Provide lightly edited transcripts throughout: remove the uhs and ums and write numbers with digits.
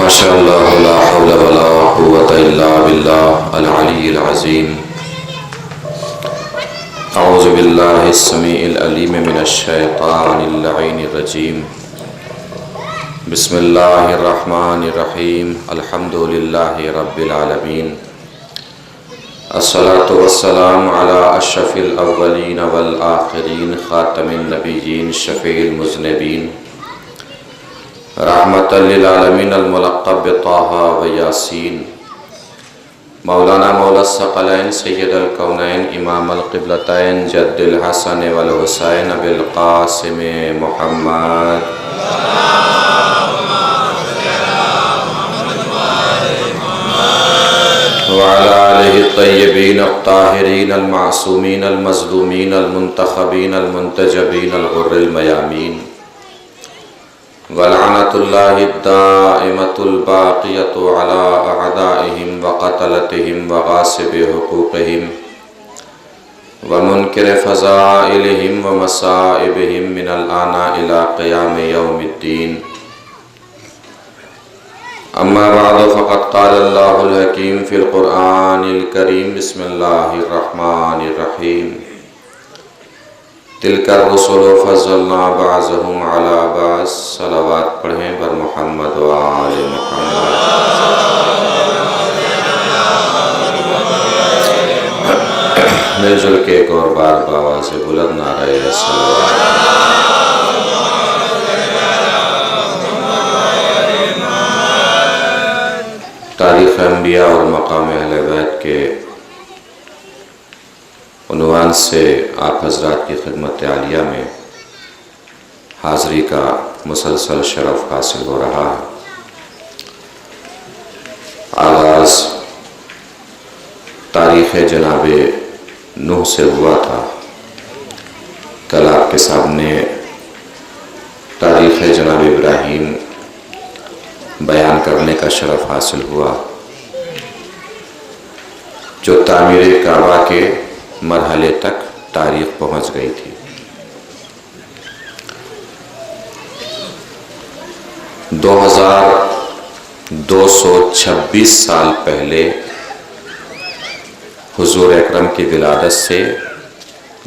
माशाअल्लाह ला हौला वला कुव्वता इल्ला बिल्लाह अल अलील अज़ीम। अऊज़ु बिल्लाहि स्समीइल अलीम मिनश शैतानिर लईनिर रजीम। बिस्मिल्लाहिर रहमानिर रहीम। अल्हम्दुलिल्लाहि रब्बिल आलमीन। अस्सलातु वस्सलामु अला अशरफिल अव्वलीन वल आखिरीन खातमिन नबिय्यीन शफ़ीइल मुज़निबीन रहमतल लिल आलमीन अल मुलक़्क़ब बित्ताहा व यासीन। मौलाना मौला सकलैन सय्यदुल कौनैन इमामुल क़िबलतैन जद्दुल हसन वल हुसैन बिल क़ासिम मुहम्मद व अला आलिहि तय्यबीन अत्ताहिरीन अल मासूमीन अल मज़लूमीन अल मुंतख़बीन अल मुंतजबीन अल गुर्रिल मयामीन वलअनतुल्लाहि दाइमतुल बाक़ियतु अला अअदाइहिम व क़तलतिहिम व ग़ासिबि हुक़ूक़िहिम व मुनकिरि फ़ज़ाइलिहिम व मसाइबिहिम मिनल आना इला क़ियामि यौमिद्दीन। अम्मा बअद फ़क़द क़ालल्लाहुल हकीम फ़िल क़ुरआनिल करीम। बिस्मिल्लाहिर रहमानिर रहीम। तिलकर रुसुलु फ़ज़्ज़लना बअज़हुम अला बअज़। सलावत पढ़ें बर मोहम्मद व आले मोहम्मद। मिलजुल के एक और बार बाबा से बुलंद नारे सलावत। तारीख़ अंबिया और मक़ाम अहले बैत के उन्वान से आप हज़रात की खिदमत आलिया में हाज़री का मुसलसल शरफ़ हासिल हो रहा है। आगाज़ तारीख़ जनाबे नूह से हुआ था। कल आपके सामने तारीख़ जनाब इब्राहीम बयान करने का शरफ़ हासिल हुआ, जो तामीर काबा के मरहले तक तारीख़ पहुँच गई थी। 2226 साल पहले हुज़ूर अकरम की विलादत से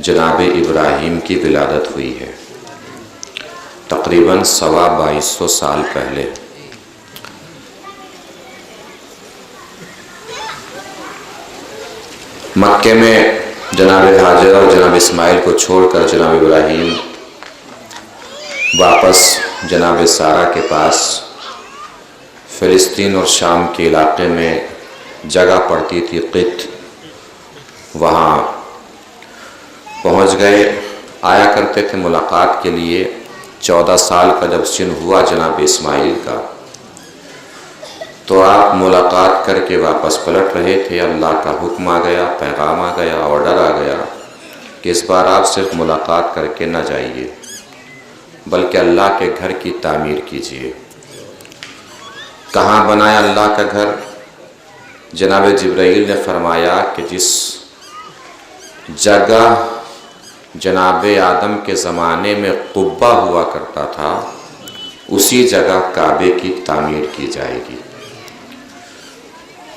जनाब इब्राहीम की विलादत हुई है। तकरीबन 2250 साल पहले। मक्के में जनाब हाजर और जनाब इस्माइल को छोड़कर जनाब इब्राहीम वापस जनाब सारा के पास फ़िलिस्तीन और शाम के इलाक़े में जगह पड़ती थी क़ित, वहाँ पहुँच गए। आया करते थे मुलाकात के लिए। 14 साल का जब सिन हुआ जनाब इस्माइल का, तो आप मुलाकात करके वापस पलट रहे थे। अल्लाह का हुक्म आ गया, पैगाम आ गया, ऑर्डर आ गया कि इस बार आप सिर्फ मुलाकात करके न जाइए, बल्कि अल्लाह के घर की तामीर कीजिए। कहाँ बनाया अल्लाह का घर? जनाब जिब्राईल ने फरमाया कि जिस जगह जनाब आदम के ज़माने में कुब्बा हुआ करता था, उसी जगह काबे की तामीर की जाएगी।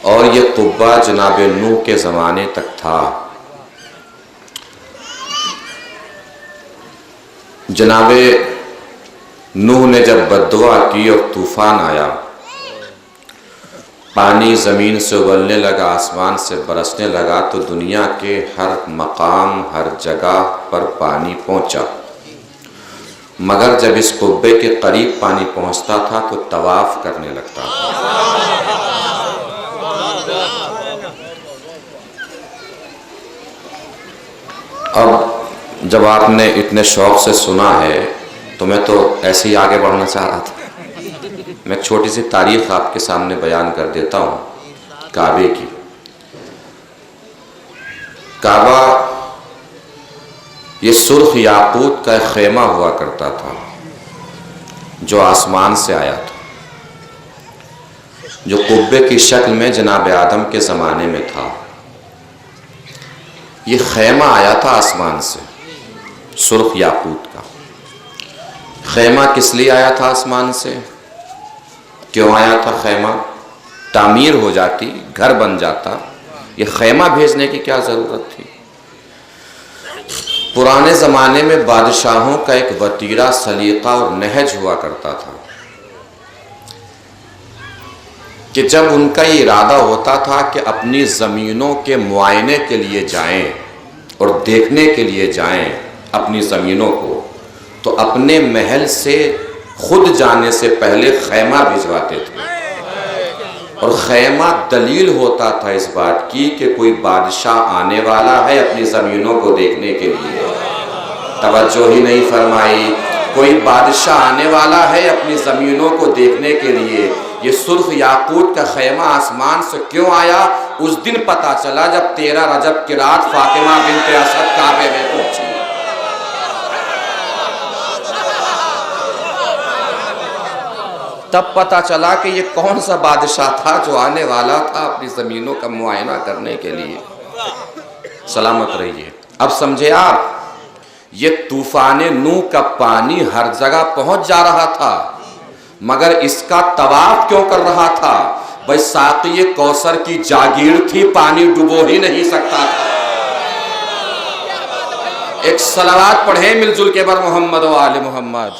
और ये कुब्बा जनाब नूह के ज़माने तक था। जनाब नूह ने जब बद्दुआ की और तूफ़ान आया, पानी ज़मीन से उबलने लगा, आसमान से बरसने लगा, तो दुनिया के हर मकाम, हर जगह पर पानी पहुंचा। मगर जब इस कुब्बे के करीब पानी पहुंचता था तो तवाफ़ करने लगता था। अब जब आपने इतने शौक़ से सुना है, तो मैं तो ऐसे ही आगे बढ़ना चाह रहा था। मैं छोटी सी तारीख़ आपके सामने बयान कर देता हूँ काबे की। काबा ये सुर्ख याकूत का खेमा हुआ करता था, जो आसमान से आया था, जो कुब्बे की शक्ल में जनाब आदम के ज़माने में था। ये खेमा आया था आसमान से, सुर्ख याकूत का। खेमा किस लिए आया था आसमान से? क्यों आया था खैमा? तामीर हो जाती, घर बन जाता, ये खैमा भेजने की क्या ज़रूरत थी? पुराने ज़माने में बादशाहों का एक वतीरा, सलीका और नहज हुआ करता था कि जब उनका ये इरादा होता था कि अपनी ज़मीनों के मुआयने के लिए जाएं और देखने के लिए जाएं अपनी ज़मीनों को, तो अपने महल से खुद जाने से पहले खैमा भिजवाते थे। और खैमा दलील होता था इस बात की कि कोई बादशाह आने वाला है अपनी ज़मीनों को देखने के लिए। तवज्जो ही नहीं फरमाई। कोई बादशाह आने वाला है अपनी ज़मीनों को देखने के लिए। ये सुर्ख याकूत का खैमा आसमान से क्यों आया, उस दिन पता चला जब 13 रजब की रात फातिमा बिन्ते असद काबे में पहुंची। तब पता चला कि ये कौन सा बादशाह था जो आने वाला था अपनी ज़मीनों का मुआयना करने के लिए। सलामत रहिए। अब समझे आप, ये तूफान नूह का पानी हर जगह पहुंच जा रहा था, मगर इसका तवाफ क्यों कर रहा था? भाई साक़ी कौसर की जागीर थी, पानी डुबो ही नहीं सकता था। एक सलावत पढ़े मिलजुल के बर मोहम्मद व आले मोहम्मद।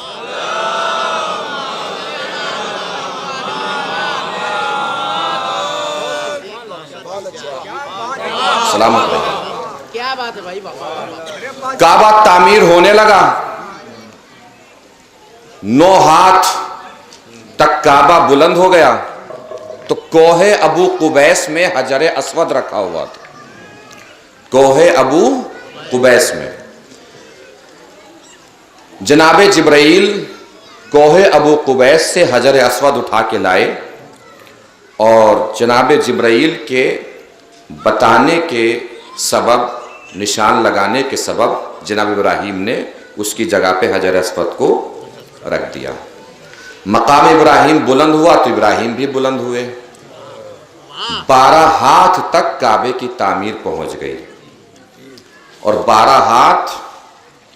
सलामत रहे। क्या बात है भाई बाबा। काबा तामीर होने लगा, 9 हाथ तक काबा बुलंद हो गया। तो कोहे अबू कुबैस में हजर अस्वद रखा हुआ था। कोहे अबू कुबैस में जनाबे जिब्राइल कोहे अबू कुबैस से हजर अस्वद उठा के लाए और जनाबे जिब्राइल के बताने के सबब, निशान लगाने के सबब जनाब इब्राहीम ने उसकी जगह पे हजर अस्वद को रख दिया। मकाम इब्राहीम बुलंद हुआ तो इब्राहीम भी बुलंद हुए। 12 हाथ तक काबे की तामीर पहुंच गई और 12 हाथ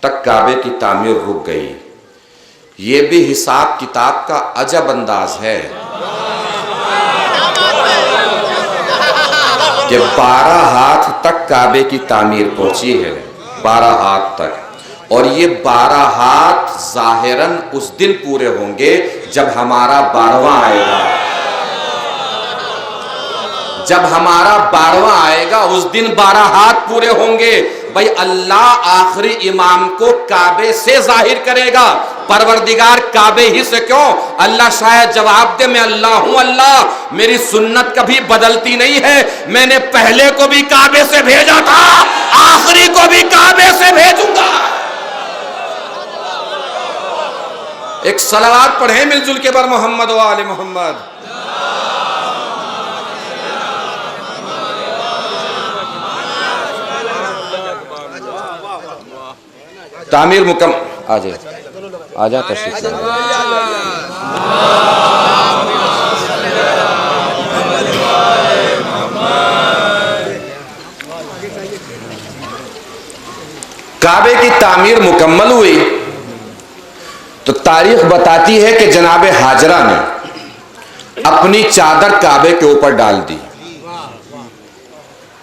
तक काबे की तामीर रुक गई। ये भी हिसाब किताब का अजब अंदाज है कि 12 हाथ तक काबे की तामीर पहुंची है, 12 हाथ तक। और ये 12 हाथ जाहिरन उस दिन पूरे होंगे जब हमारा 12वां आएगा। जब हमारा 12वां आएगा उस दिन 12 हाथ पूरे होंगे। भाई अल्लाह आखिरी इमाम को काबे से जाहिर करेगा, परवरदिगार काबे ही से क्यों? अल्लाह शायद जवाब दे, मैं अल्लाह हूं, अल्लाह मेरी सुन्नत कभी बदलती नहीं है, मैंने पहले को भी काबे से भेजा था, आखिरी को भी काबे से भेजूंगा। एक सलावत पढ़े मिलजुल के बर मोहम्मद व आले मोहम्मद। तामीर मुकम आ जा तशरीफ। काबे की तामीर मुकम्मल हुई तो तारीख बताती है कि जनाब हाजरा ने अपनी चादर काबे के ऊपर डाल दी।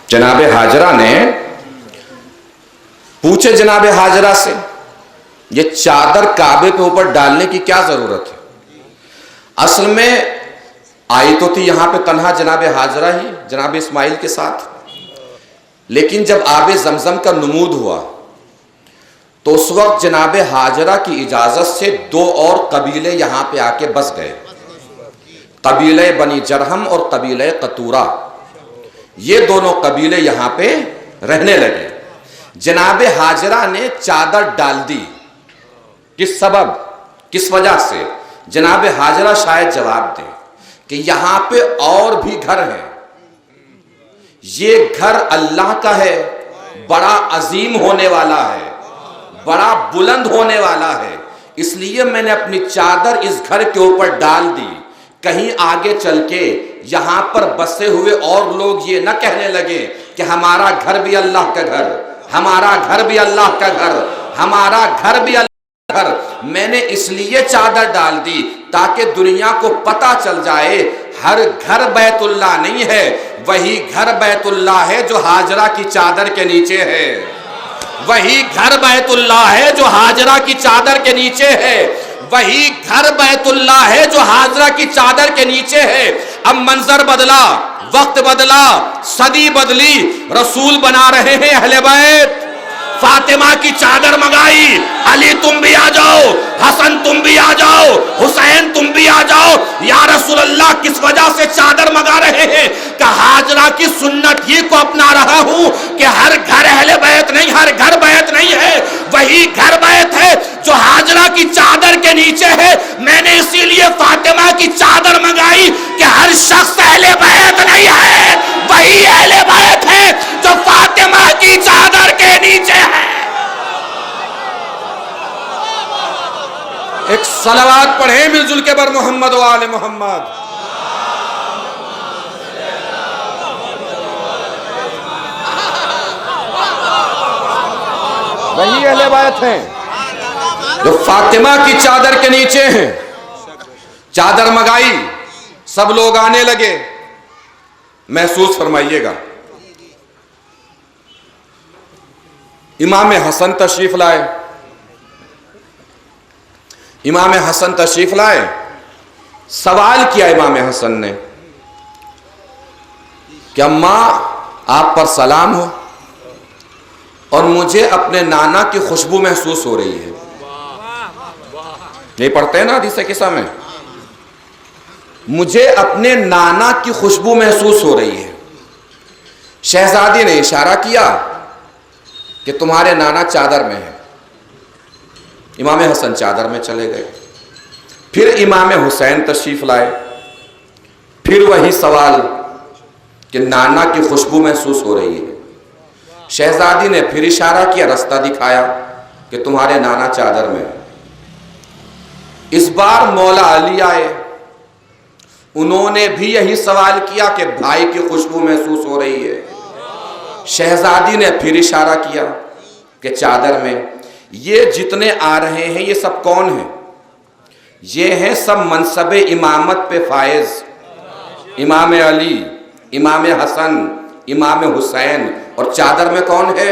जनाब हाजरा ने पूछे जनाब हाजरा से, ये चादर काबे के ऊपर डालने की क्या जरूरत है? असल में आई तो थी यहां पे तन्हा जनाब हाजरा ही जनाब इस्माइल के साथ, लेकिन जब आबे जमजम का नमूद हुआ तो उस वक्त जनाब हाजरा की इजाजत से 2 और कबीले यहां पे आके बस गए। कबीले बनी जरहम और कबीले कतूरा, ये दोनों कबीले यहां पे रहने लगे। जनाब हाजरा ने चादर डाल दी, किस सबब, किस वजह से? जनाब हाजरा शायद जवाब दें कि यहां पे और भी घर हैं, ये घर अल्लाह का है, बड़ा अजीम होने वाला है, बड़ा बुलंद होने वाला है, इसलिए मैंने अपनी चादर इस घर के ऊपर डाल दी। कहीं आगे चल के यहां पर बसे हुए और लोग ये न कहने लगे कि हमारा घर भी अल्लाह का घर, हमारा घर भी अल्लाह का घर, हमारा घर भी अल्लाह का घर। मैंने इसलिए चादर डाल दी ताकि दुनिया को पता चल जाए हर घर बैतुल्लाह नहीं है, वही घर बैतुल्लाह है जो हाजरा की चादर के नीचे है। वही घर बैतुल्लाह है जो हाजरा की चादर के नीचे है। वही घर बैतुल्लाह है जो हाजरा की चादर के नीचे है। अब मंजर बदला, वक्त बदला, सदी बदली, रसूल बना रहे हैं अहले बैत। फातिमा की चादर मंगाई, अली तुम भी आ जाओ, हसन तुम भी आ जाओ, हुसैन तुम भी आ जाओ। या रसूल अल्लाह किस वजह से चादर मंगा रहे हैं? कि हाजरा की सुन्नत ही को अपना रहा हूं कि हर घर अहले बैत नहीं, हर घर बैत नहीं है, वही घर बैत है जो हाजरा की चादर के नीचे है। मैंने इसीलिए फातिमा की चादर मंगाई कि हर शख्स अहले बैत नहीं है, वही अहले बैत है जो फातिमा की चादर के नीचे है। एक सलावत पढ़े मिलजुल के बर मोहम्मद व आले मोहम्मद। वही अहले बैत हैं जो फातिमा की चादर के नीचे हैं। चादर मंगाई, सब लोग आने लगे। महसूस फरमाइएगा, इमाम हसन तशरीफ लाए। इमाम हसन तशरीफ लाए, सवाल किया इमाम हसन ने कि अम्मा आप पर सलाम हो और मुझे अपने नाना की खुशबू महसूस हो रही है। नहीं पढ़ते हैं ना हदीस किस्सा में, मुझे अपने नाना की खुशबू महसूस हो रही है। शहजादी ने इशारा किया कि तुम्हारे नाना चादर में है। इमाम हसन चादर में चले गए। फिर इमाम हुसैन तशरीफ लाए, फिर वही सवाल कि नाना की खुशबू महसूस हो रही है। शहजादी ने फिर इशारा किया, रास्ता दिखाया कि तुम्हारे नाना चादर में। इस बार मौला अली आए, उन्होंने भी यही सवाल किया कि भाई की खुशबू महसूस हो रही है। शहजादी ने फिर इशारा किया कि चादर में। ये जितने आ रहे हैं ये सब कौन हैं? ये हैं सब मनसबे इमामत पे फायज, इमाम अली, इमाम हसन, इमाम हुसैन। और चादर में कौन है?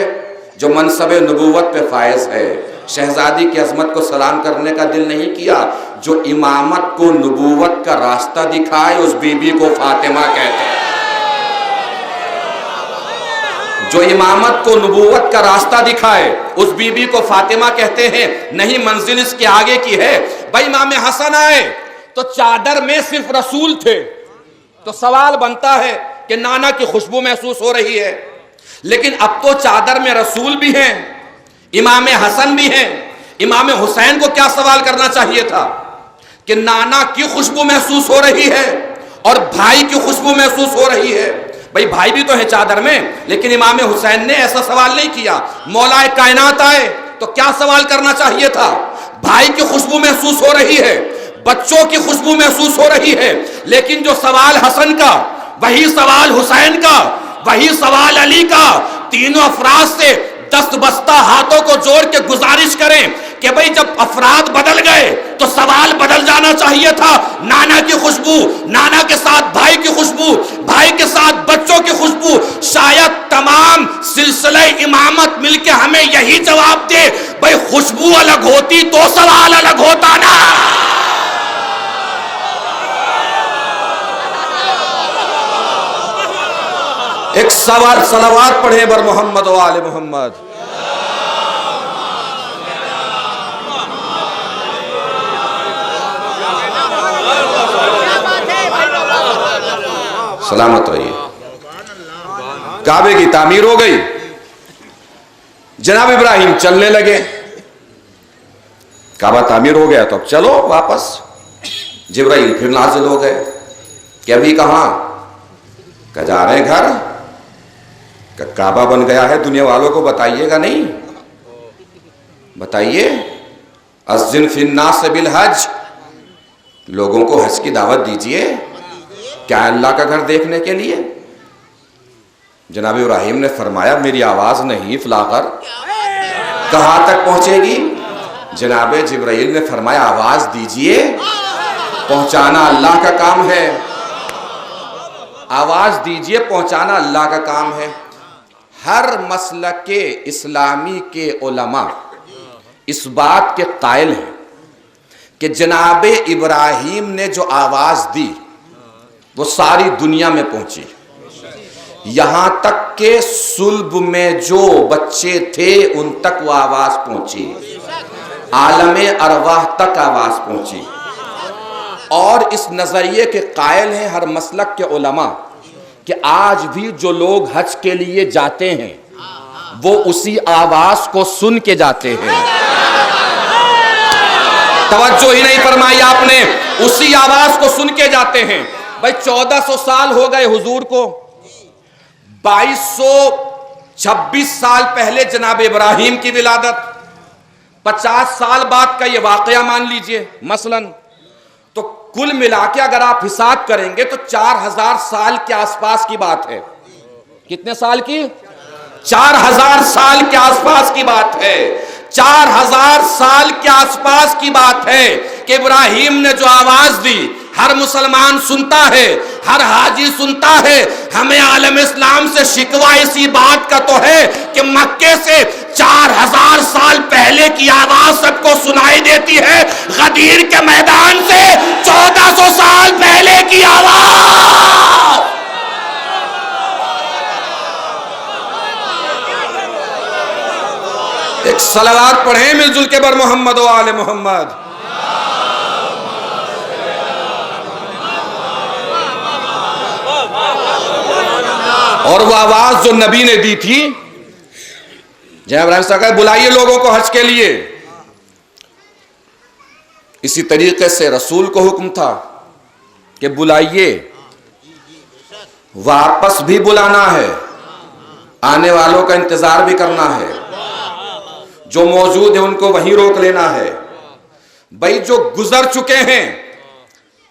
जो मनसबे नबूवत पे फायज है। शहजादी की अजमत को सलाम करने का दिल नहीं किया। जो इमामत को नबूवत का रास्ता दिखाए उस बीबी को फातिमा कहते हैं। जो इमामत को नबूवत का रास्ता दिखाए उस बीबी को फातिमा कहते हैं। नहीं, मंजिल इसके आगे की है। भाई इमाम हसन आए तो चादर में सिर्फ रसूल थे, तो सवाल बनता है कि नाना की खुशबू महसूस हो रही है। लेकिन अब तो चादर में रसूल भी हैं, इमाम हसन भी हैं। इमाम हुसैन को क्या सवाल करना चाहिए था कि नाना की खुशबू महसूस हो रही है और भाई की खुशबू महसूस हो रही है। भाई भाई भी तो है चादर में, लेकिन इमाम हुसैन ने ऐसा सवाल नहीं किया। मौलाए कायनात आए तो क्या सवाल करना चाहिए था? भाई की खुशबू महसूस हो रही है, बच्चों की खुशबू महसूस हो रही है। लेकिन जो सवाल हसन का, वही सवाल हुसैन का, वही सवाल अली का। तीनों अफराद से दस्त बस्ता हाथों को जोड़ के गुजारिश करें कि भाई जब अफराद बदल गए तो सवाल बदल जाना चाहिए था। नाना की खुशबू, नाना के साथ भाई की खुशबू, भाई के साथ बच्चों की खुशबू। शायद तमाम सिलसिले इमामत मिलके हमें यही जवाब दे, भाई खुशबू अलग होती तो सवाल अलग होता ना। एक सवाल सलावत पढ़े बर मोहम्मद व आले मोहम्मद। सलामत रहिए। काबे की तामीर हो गई, जनाब इब्राहिम चलने लगे। काबा तामीर हो गया तो अब चलो वापस। जिब्राइल फिर नाजिल हो गए कि अभी कहां? का जा रहे हैं घर। काबा बन गया है, दुनिया वालों को बताइएगा नहीं, बताइए। अज़्ज़िन फिन्नास बिल हज, लोगों को हज की दावत दीजिए। क्या अल्लाह का घर देखने के लिए? जनाब इब्राहिम ने फरमाया मेरी आवाज नहीं फलाकर कहां तक पहुंचेगी? जनाबे जिब्राइल ने फरमाया आवाज दीजिए, पहुंचाना अल्लाह का काम है। आवाज दीजिए, पहुंचाना अल्लाह का काम है। हर मसलक के इस्लामी के उलमा इस बात के कायल हैं कि जनाबे इब्राहिम ने जो आवाज दी वो सारी दुनिया में पहुंची। यहां तक के सुल्ब में जो बच्चे थे उन तक वो आवाज पहुंची, आलमे अरवाह तक आवाज पहुंची। और इस नजरिए के कायल हैं हर मसलक के उलमा कि आज भी जो लोग हज के लिए जाते हैं वो उसी आवाज को सुन के जाते हैं। तवज्जो ही नहीं फरमाई आपने, उसी आवाज को सुन के जाते हैं। भाई 1400 साल हो गए हुजूर को, 2226 साल पहले जनाब इब्राहिम की विलादत, 50 साल बाद का ये वाकया मान लीजिए मसलन, तो कुल मिला के अगर आप हिसाब करेंगे तो 4000 साल के आसपास की बात है। कितने साल की? 4000 साल के आसपास की बात है। 4000 साल के आसपास की बात है कि इब्राहिम ने जो आवाज दी हर मुसलमान सुनता है, हर हाजी सुनता है। हमें आलम इस्लाम से शिकवा इसी बात का तो है कि मक्के से 4000 साल पहले की आवाज सबको सुनाई देती है, गदीर के मैदान से 1400 साल पहले की आवाज। एक सलावत पढ़े मिलजुल के बर मोहम्मद व आले मोहम्मद। और वो आवाज जो नबी ने दी थी, जनाब इब्राहिम साहब बुलाइए लोगों को हज के लिए, इसी तरीके से रसूल को हुक्म था कि बुलाइए, वापस भी बुलाना है, आने वालों का इंतजार भी करना है, जो मौजूद है उनको वहीं रोक लेना है। भाई जो गुजर चुके हैं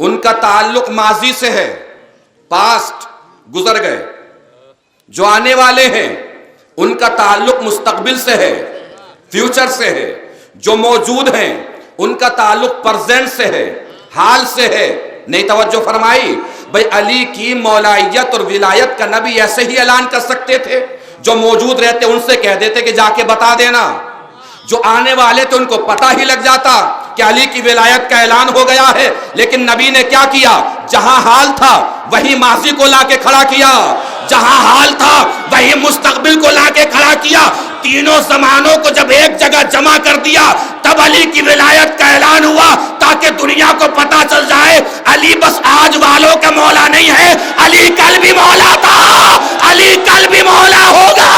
उनका ताल्लुक माजी से है, पास्ट गुजर गए। जो आने वाले हैं उनका ताल्लुक मुस्तकबिल से है, फ्यूचर से है। जो मौजूद हैं उनका ताल्लुक प्रेजेंट से है, हाल से है। नहीं तवज्जो फरमाई? भाई अली की मौलाइयत और विलायत का नबी ऐसे ही ऐलान कर सकते थे, जो मौजूद रहते उनसे कह देते कि जाके बता देना। जो आने वाले थे उनको पता ही लग जाता कि अली की विलायत का ऐलान हो गया है। लेकिन नबी ने क्या किया? जहां हाल था वही माजी को लाके खड़ा किया, जहां हाल था वही मुस्तकबिल को लाके खड़ा किया। तीनों जमानों को जब एक जगह जमा कर दिया तब अली की विलायत का ऐलान हुआ, ताकि दुनिया को पता चल जाए अली बस आज वालों का मौला नहीं है, अली कल भी मौला था, अली कल भी मौला होगा।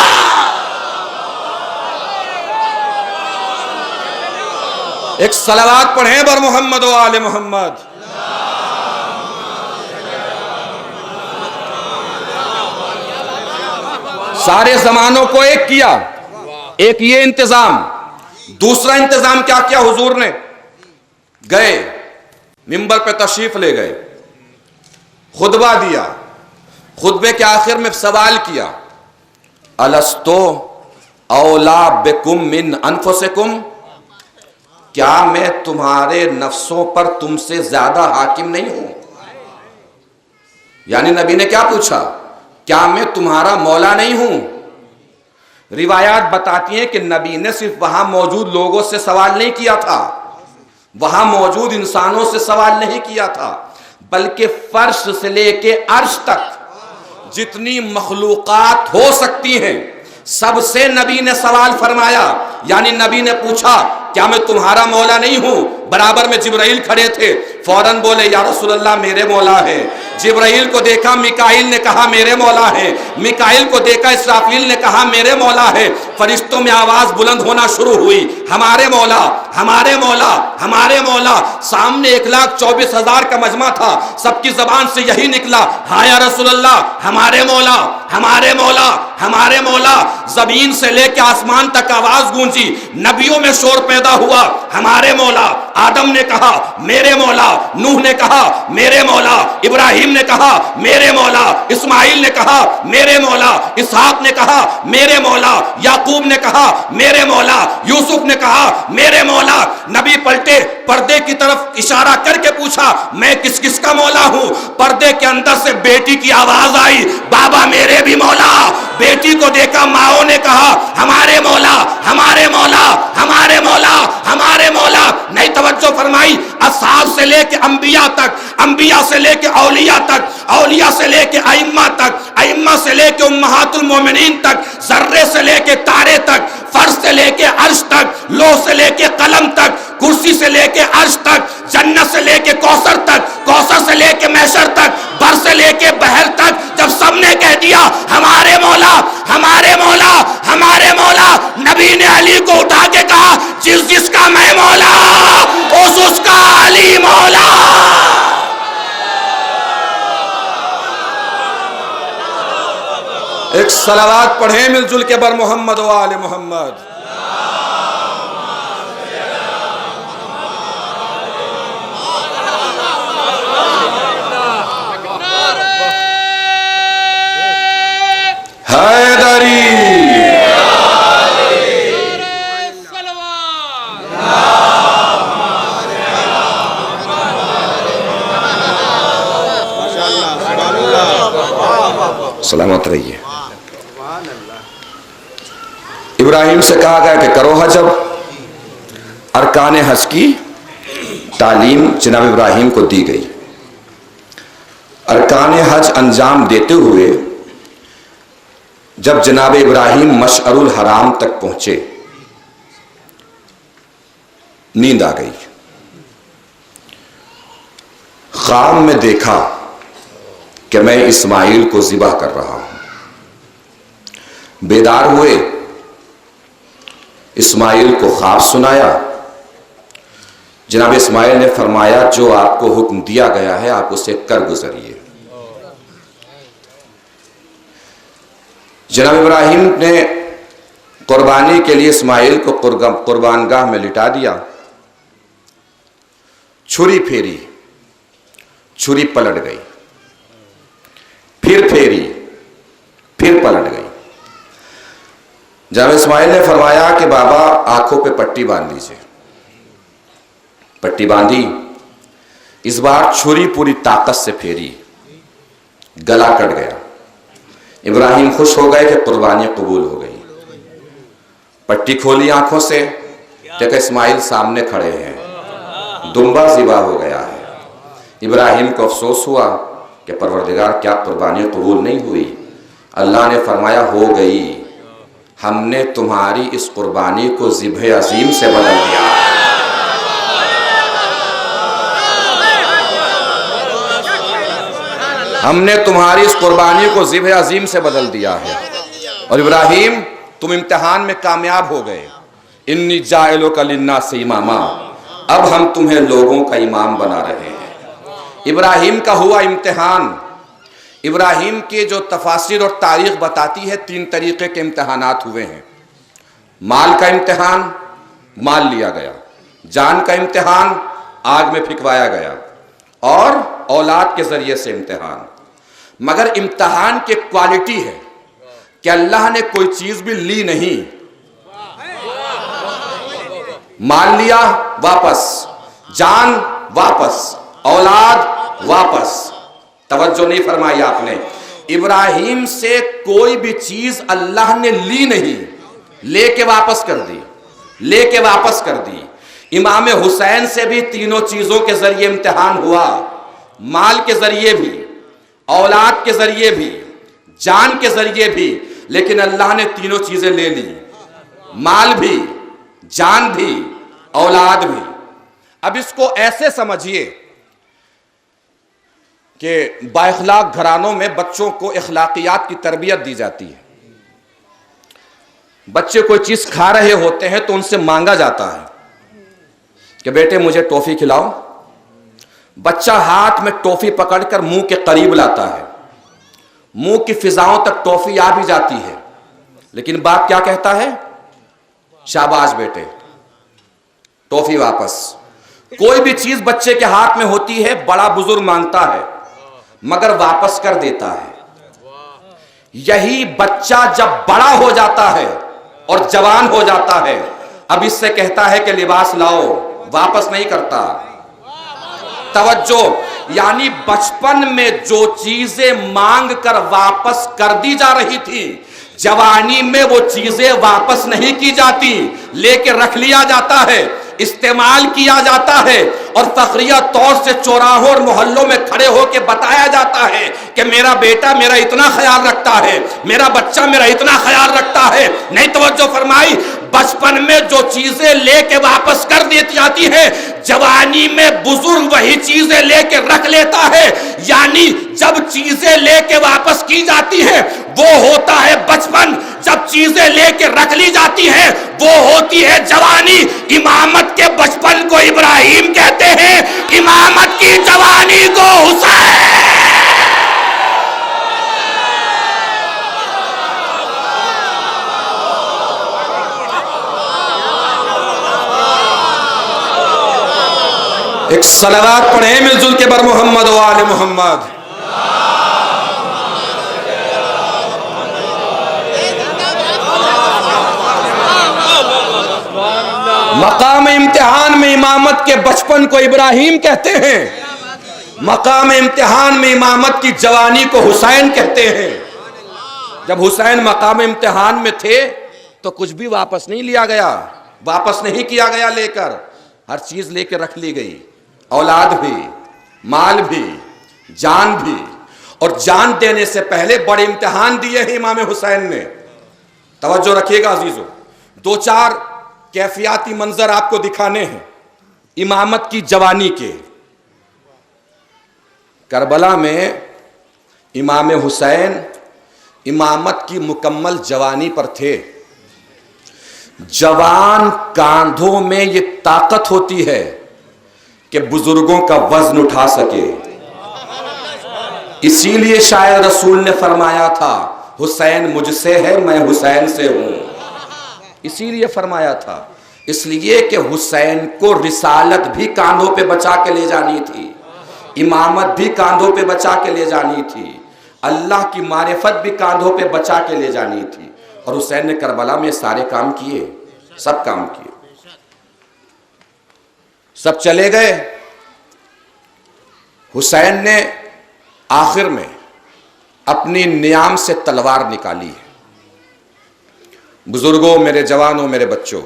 एक सलावत पढ़े बर मोहम्मद व आले मोहम्मद। सारे जमानों को एक किया, एक ये इंतजाम। दूसरा इंतजाम क्या किया हुजूर ने? गए मिंबर पे तशरीफ ले गए, खुतबा दिया, खुतबे के आखिर में सवाल किया, अलस्तो औला बिकुम मिन अनफुसिकुम, क्या मैं तुम्हारे नफ्सों पर तुमसे ज्यादा हाकिम नहीं हूं? यानी नबी ने क्या पूछा? क्या मैं तुम्हारा मौला नहीं हूं? रिवायात बताती हैं कि नबी ने सिर्फ वहां मौजूद लोगों से सवाल नहीं किया था, वहां मौजूद इंसानों से सवाल नहीं किया था, बल्कि फर्श से लेके अर्श तक जितनी मखलूकात हो सकती हैं सबसे नबी ने सवाल फरमाया। यानी नबी ने पूछा क्या मैं तुम्हारा मौला नहीं हूं? बराबर में जिब्राइल खड़े थे, फौरन बोले या रसूल अल्लाह मेरे मौला है। जिब्राइल को देखा मिकाइल ने कहा मेरे मौला है, मिकाइल को देखा इसराफील ने कहा मेरे मौला है। फरिश्तों में आवाज बुलंद होना शुरू हुई, हमारे मौला, हमारे मौला, हमारे मौला। सामने 1,24,000 का मजमा था, सबकी जबान से यही निकला, हाँ या रसूल अल्लाह हमारे मौला, हमारे मौला, हमारे मौला। जमीन से लेकर आसमान तक आवाज गूंजी, नबियों में शोर पैदा हुआ, हमारे मौला। आदम ने कहा मेरे मौला, नूह ने कहा मेरे मौला, इब्राहिम ने कहा मेरे मौला, इस्माइल ने कहा मेरे मौला, इसहाक ने कहा मेरे मौला, याकूब ने कहा मेरे मौला, यूसुफ ने कहा मेरे मौला। नबी पलटे, पर्दे की तरफ इशारा करके पूछा मैं किस किस का मौला हूं। पर्दे के अंदर से बेटी की आवाज आई, बाबा मेरे भी मौला। बेटी को देखा, माओ ने कहा हमारे मौला, हमारे मौला, हमारे मौला, हमारे मौला। नहीं तवज्जो फरमाई। असहाब से लेके अंबिया तक, अंबिया से लेके औलिया तक, औलिया से लेके अइम्मा तक, अइम्मा से लेके उम्महातुल मोमिनीन तक, जर्रे से लेके तारे तक, फर्श से लेके अर्श तक, लोह से लेके कलम तक, कुर्सी से लेके अर्श तक, जन्नत से लेके कौसर तक, कौसर से लेके महशर तक, बर से लेके बहर तक, जब सबने कह दिया हमारे मौला, हमारे मौला, हमारे मौला, नबी ने अली को उठा के कहा जिस जिसका मैं मौला उसका अली मौला। एक सलावात पढ़े मिलजुल के बर मोहम्मद व आले मोहम्मद। हैदरी सलामत रहिए। इब्राहिम से कहा गया कि करो हज। अब अरकान हज की तालीम जनाब इब्राहिम को दी गई। अरकान हज अंजाम देते हुए जब जनाब इब्राहिम मशअरुल हराम तक पहुंचे, नींद आ गई। ख्वाब में देखा कि मैं इस्माइल को ज़िबा कर रहा हूं। बेदार हुए, इस्माइल को ख्वाब सुनाया। जनाब इस्माइल ने फरमाया जो आपको हुक्म दिया गया है आप उसे कर गुजरिए। जनाब इब्राहिम ने कुर्बानी के लिए इस्माइल को कुर्बानगाह में लिटा दिया। छुरी फेरी, छुरी पलट गई, फिर फेरी, फिर पलट गई। जनाब इस्माइल ने फरमाया कि बाबा आंखों पे पट्टी बांध लीजिए। पट्टी बांधी। इस बार छुरी पूरी ताकत से फेरी, गला कट गया। इब्राहिम खुश हो गए कि कुर्बानी कबूल हो गई। पट्टी खोली आंखों से, देखा इस्माइल सामने खड़े हैं, दुम्बा ज़िबा हो गया है। इब्राहिम को अफसोस हुआ कि परवरदिगार क्या कुर्बानी कबूल नहीं हुई। अल्लाह ने फरमाया हो गई, हमने तुम्हारी इस कुर्बानी को ज़िब्ह अज़ीम से बदल दिया। हमने तुम्हारी इस कुर्बानी को ज़िब्ह अज़ीम से बदल दिया है। और इब्राहिम तुम इम्तिहान में कामयाब हो गए। इन्नी जाइलुका लिन्नासि इमामा, अब हम तुम्हें लोगों का इमाम बना रहे हैं। इब्राहिम का हुआ इम्तिहान। इब्राहिम के जो तफासिर और तारीख बताती है 3 तरीके के इम्तिहानात हुए हैं। माल का इम्तिहान, माल लिया गया। जान का इम्तिहान, आग में फिकवाया गया। और औलाद के जरिए से इम्तिहान। मगर इम्तिहान की क्वालिटी है कि अल्लाह ने कोई चीज भी ली नहीं। माल लिया वापस, जान वापस, औलाद वापस। तवज्जो नहीं फरमाई आपने। इब्राहिम से कोई भी चीज अल्लाह ने ली नहीं, लेके वापस कर दी, लेके वापस कर दी। इमाम हुसैन से भी तीनों चीजों के जरिए इम्तिहान हुआ। माल के जरिए भी, औलाद के जरिए भी, जान के जरिए भी। लेकिन अल्लाह ने तीनों चीजें ले ली, माल भी, जान भी, औलाद भी। अब इसको ऐसे समझिए कि बाइखलाक घरानों में बच्चों को इखलाकियात की तरबियत दी जाती है। बच्चे कोई चीज खा रहे होते हैं तो उनसे मांगा जाता है कि बेटे मुझे टॉफी खिलाओ। बच्चा हाथ में टॉफी पकड़कर मुंह के करीब लाता है, मुंह की फिजाओं तक टॉफी आ भी जाती है, लेकिन बाप क्या कहता है? शाबाश बेटे, टॉफी वापस। कोई भी चीज बच्चे के हाथ में होती है, बड़ा बुजुर्ग मांगता है मगर वापस कर देता है। यही बच्चा जब बड़ा हो जाता है और जवान हो जाता है, अब इससे कहता है कि लिबास लाओ, वापस नहीं करता। तवज्जो, यानी बचपन में जो चीजें मांग कर वापस कर दी जा रही थी, जवानी में वो चीजें वापस नहीं की जाती, लेके रख लिया जाता है, इस्तेमाल किया जाता है और फखरिया तौर से चौराहों और मोहल्लों में खड़े होकर बताया जाता है कि मेरा बेटा मेरा इतना ख्याल रखता है, मेरा बच्चा मेरा इतना ख्याल रखता है। नहीं तवज्जो फरमाई, बचपन में जो चीजें लेके वापस कर दी जाती है, जवानी में बुजुर्ग वही चीजें लेके रख लेता है। यानी जब चीजें लेके वापस की जाती है वो होता है बचपन, जब चीजें लेके रख ली जाती है वो होती है जवानी। इमामत के बचपन को इब्राहिम कहते हैं, इमामत की जवानी को हुसैन। एक सलावत पढ़े मिलजुल के बर मोहम्मद व आले मोहम्मद। मकाम इम्तिहान में इमामत के बचपन को इब्राहिम कहते हैं, मकाम इम्तिहान में इमामत की जवानी को हुसैन कहते हैं। जब हुसैन मकाम इम्तिहान में थे तो कुछ भी वापस नहीं लिया गया, वापस नहीं किया गया लेकर, हर चीज लेकर रख ली गई, औलाद भी, माल भी, जान भी। और जान देने से पहले बड़े इम्तिहान दिए हैं इमाम हुसैन ने। तवज्जो रखिएगा अजीजों, दो चार कैफियाती मंजर आपको दिखाने हैं इमामत की जवानी के। करबला में इमाम हुसैन इमामत की मुकम्मल जवानी पर थे। जवान कांधों में ये ताकत होती है कि बुजुर्गों का वजन उठा सके। इसीलिए शायद रसूल ने फरमाया था, हुसैन मुझसे है, मैं हुसैन से हूं। इसीलिए फरमाया था, इसलिए कि हुसैन को रिसालत भी कांधों पे बचा के ले जानी थी, इमामत भी कांधों पे बचा के ले जानी थी, अल्लाह की मारिफत भी कांधों पे बचा के ले जानी थी। और हुसैन ने करबला में सारे काम किए, सब काम किए। सब चले गए, हुसैन ने आखिर में अपनी नियाम से तलवार निकाली है। बुजुर्गों, मेरे जवानों, मेरे बच्चों,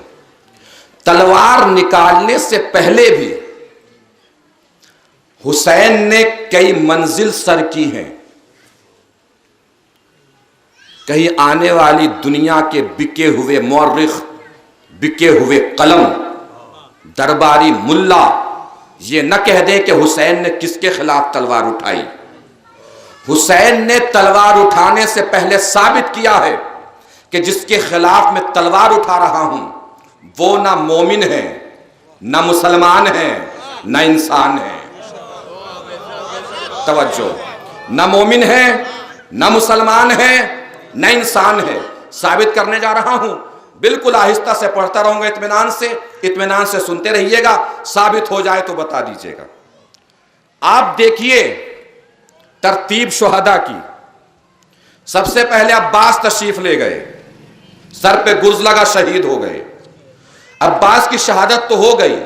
तलवार निकालने से पहले भी हुसैन ने कई मंजिल सर की हैं। कहीं आने वाली दुनिया के बिके हुए मौर्रिख, बिके हुए कलम, दरबारी मुल्ला ये न कह दे कि हुसैन ने किसके खिलाफ तलवार उठाई। हुसैन ने तलवार उठाने से पहले साबित किया है कि जिसके खिलाफ मैं तलवार उठा रहा हूं वो ना मोमिन है, ना मुसलमान है, ना इंसान है। तवज्जो, ना मोमिन है, ना मुसलमान है, ना इंसान है। साबित करने जा रहा हूं, बिल्कुल आहिस्ता से पढ़ता रहूंगा, इत्मीनान से सुनते रहिएगा। साबित हो जाए तो बता दीजिएगा। आप देखिए तरतीब शुहदा की। सबसे पहले अब्बास तशरीफ ले गए, सर पे गुर्ज लगा, शहीद हो गए। अब्बास की शहादत तो हो गई,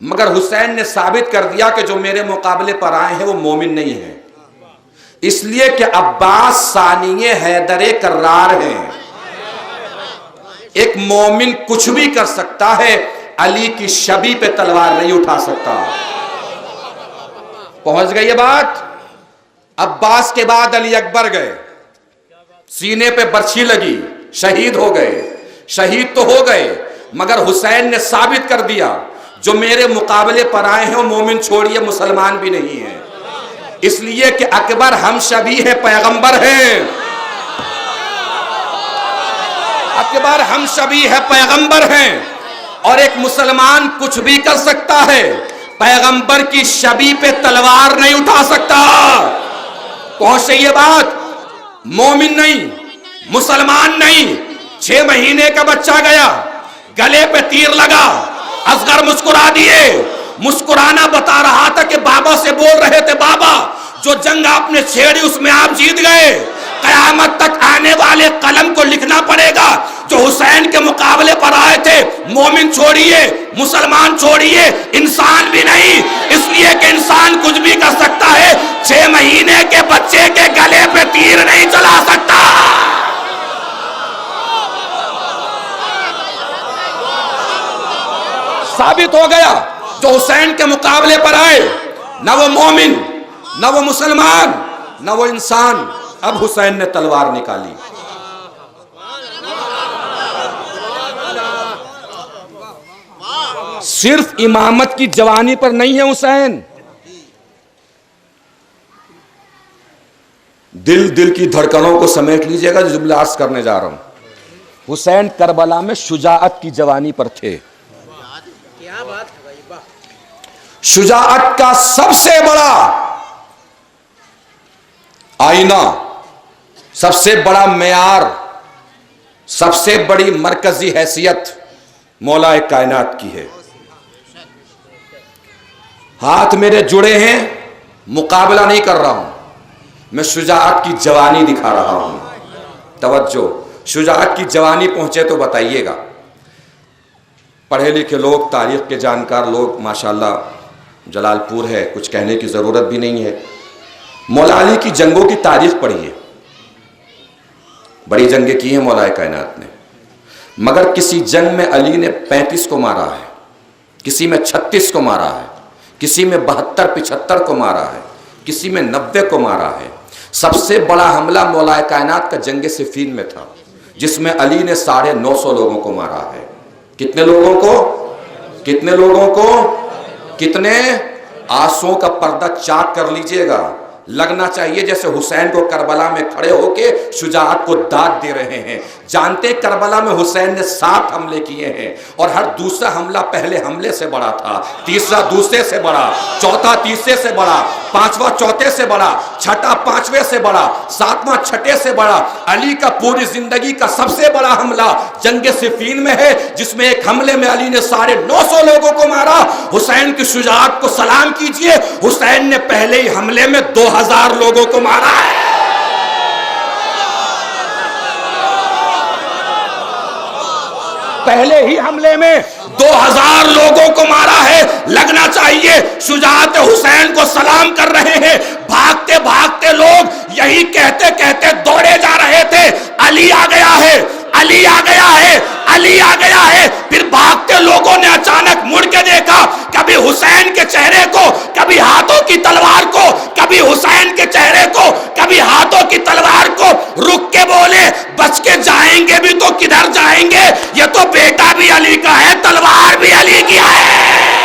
मगर हुसैन ने साबित कर दिया कि जो मेरे मुकाबले पर आए हैं वो मोमिन नहीं है, इसलिए कि अब्बास सानिये हैदरे कर्रार हैं। एक मोमिन कुछ भी कर सकता है, अली की शबी पे तलवार नहीं उठा सकता। पहुंच गई ये बात। अब्बास के बाद अली अकबर गए, सीने पे बर्छी लगी, शहीद हो गए। शहीद तो हो गए, मगर हुसैन ने साबित कर दिया जो मेरे मुकाबले पर आए हैं वो मोमिन छोड़िए मुसलमान भी नहीं है, इसलिए कि अकबर हम शबी है, पैगंबर हैं। अकबर हम शबी है, पैगंबर हैं। और एक मुसलमान कुछ भी कर सकता है, पैगंबर की शबी पे तलवार नहीं उठा सकता। पहुंचे ये बात। मोमिन नहीं, मुसलमान नहीं, 6 महीने का बच्चा गया, गले पे तीर लगा, असगर मुस्कुरा दिए। मुस्कुराना बता रहा था कि बाबा से बोल रहे थे, बाबा जो जंग आपने छेड़ी उसमें आप जीत गए, कयामत तक आने वाले कलम को लिखना पड़ेगा जो हुसैन के मुकाबले पर आए थे, मोमिन छोड़िए, मुसलमान छोड़िए, इंसान भी नहीं, इसलिए कि इंसान कुछ भी कर सकता है, 6 महीने के बच्चे के गले पे तीर नहीं चला सकता। साबित हो गया, जो हुसैन के मुकाबले पर आए, न वो मोमिन, न वो मुसलमान, न वो इंसान। अब हुसैन ने तलवार निकाली। सिर्फ इमामत की जवानी पर नहीं है हुसैन, दिल की धड़कनों को समेट लीजिएगा जो जुमला अर्ज करने जा रहा हूं। हुसैन करबला में शुजाअत की जवानी पर थे। क्या बात है भाई, वाह। शुजाअत का सबसे बड़ा आईना, सबसे बड़ा मेयार, सबसे बड़ी मरकजी हैसियत मौलाए कायनात की है। हाथ मेरे जुड़े हैं, मुकाबला नहीं कर रहा हूं, मैं शुजाअत की जवानी दिखा रहा हूं। तवज्जो, शुजाअत की जवानी पहुंचे तो बताइएगा। पढ़े लिखे लोग, तारीख के जानकार लोग माशाल्लाह जलालपुर है, कुछ कहने की ज़रूरत भी नहीं है। मौला अली की जंगों की तारीख पढ़िए, बड़ी जंगें की हैं मौलाए कायनात ने, मगर किसी जंग में अली ने 35 को मारा है, किसी में 36 को मारा है, किसी में 72-75 को मारा है, किसी में 90 को मारा है। सबसे बड़ा हमला मौलाए कायनात का जंगे सिफीन में था, जिसमें अली ने 950 लोगों को मारा है। कितने लोगों को? कितने लोगों को? कितने? आंसुओं का पर्दा चाक कर लीजिएगा, लगना चाहिए जैसे हुसैन को करबला में खड़े होके शुजाअत को दाद दे रहे हैं। जानते करबला में हुसैन ने 7 हमले किए हैं और हर दूसरा हमला पहले हमले से बड़ा था, तीसरा दूसरे से बड़ा, चौथा तीसरे से बड़ा, पांचवा चौथे से बड़ा, छठा पांचवे से बड़ा, सातवां छठे से बड़ा। अली का पूरी जिंदगी का सबसे बड़ा हमला जंगे सिफीन में है, जिसमें एक हमले में अली ने 950 लोगों को मारा। हुसैन की शुजाअत को सलाम कीजिए, हुसैन ने पहले ही हमले में 2000 लोगों को मारा है। पहले ही हमले में 2000 लोगों को मारा है। लगना चाहिए शुजाअत हुसैन को सलाम कर रहे हैं। भागते भागते लोग यही कहते कहते दौड़े जा रहे थे, अली आ गया है, अली आ गया है, अली आ गया है। फिर भागते लोगों ने अचानक मुड़ के देखा, कभी हुसैन के चेहरे को, कभी हाथों की तलवार को, कभी हुसैन के चेहरे को, कभी हाथों की तलवार को। रुक के बोले, बच के जाएंगे भी तो किधर जाएंगे, ये तो बेटा भी अली का है, तलवार भी अली की है।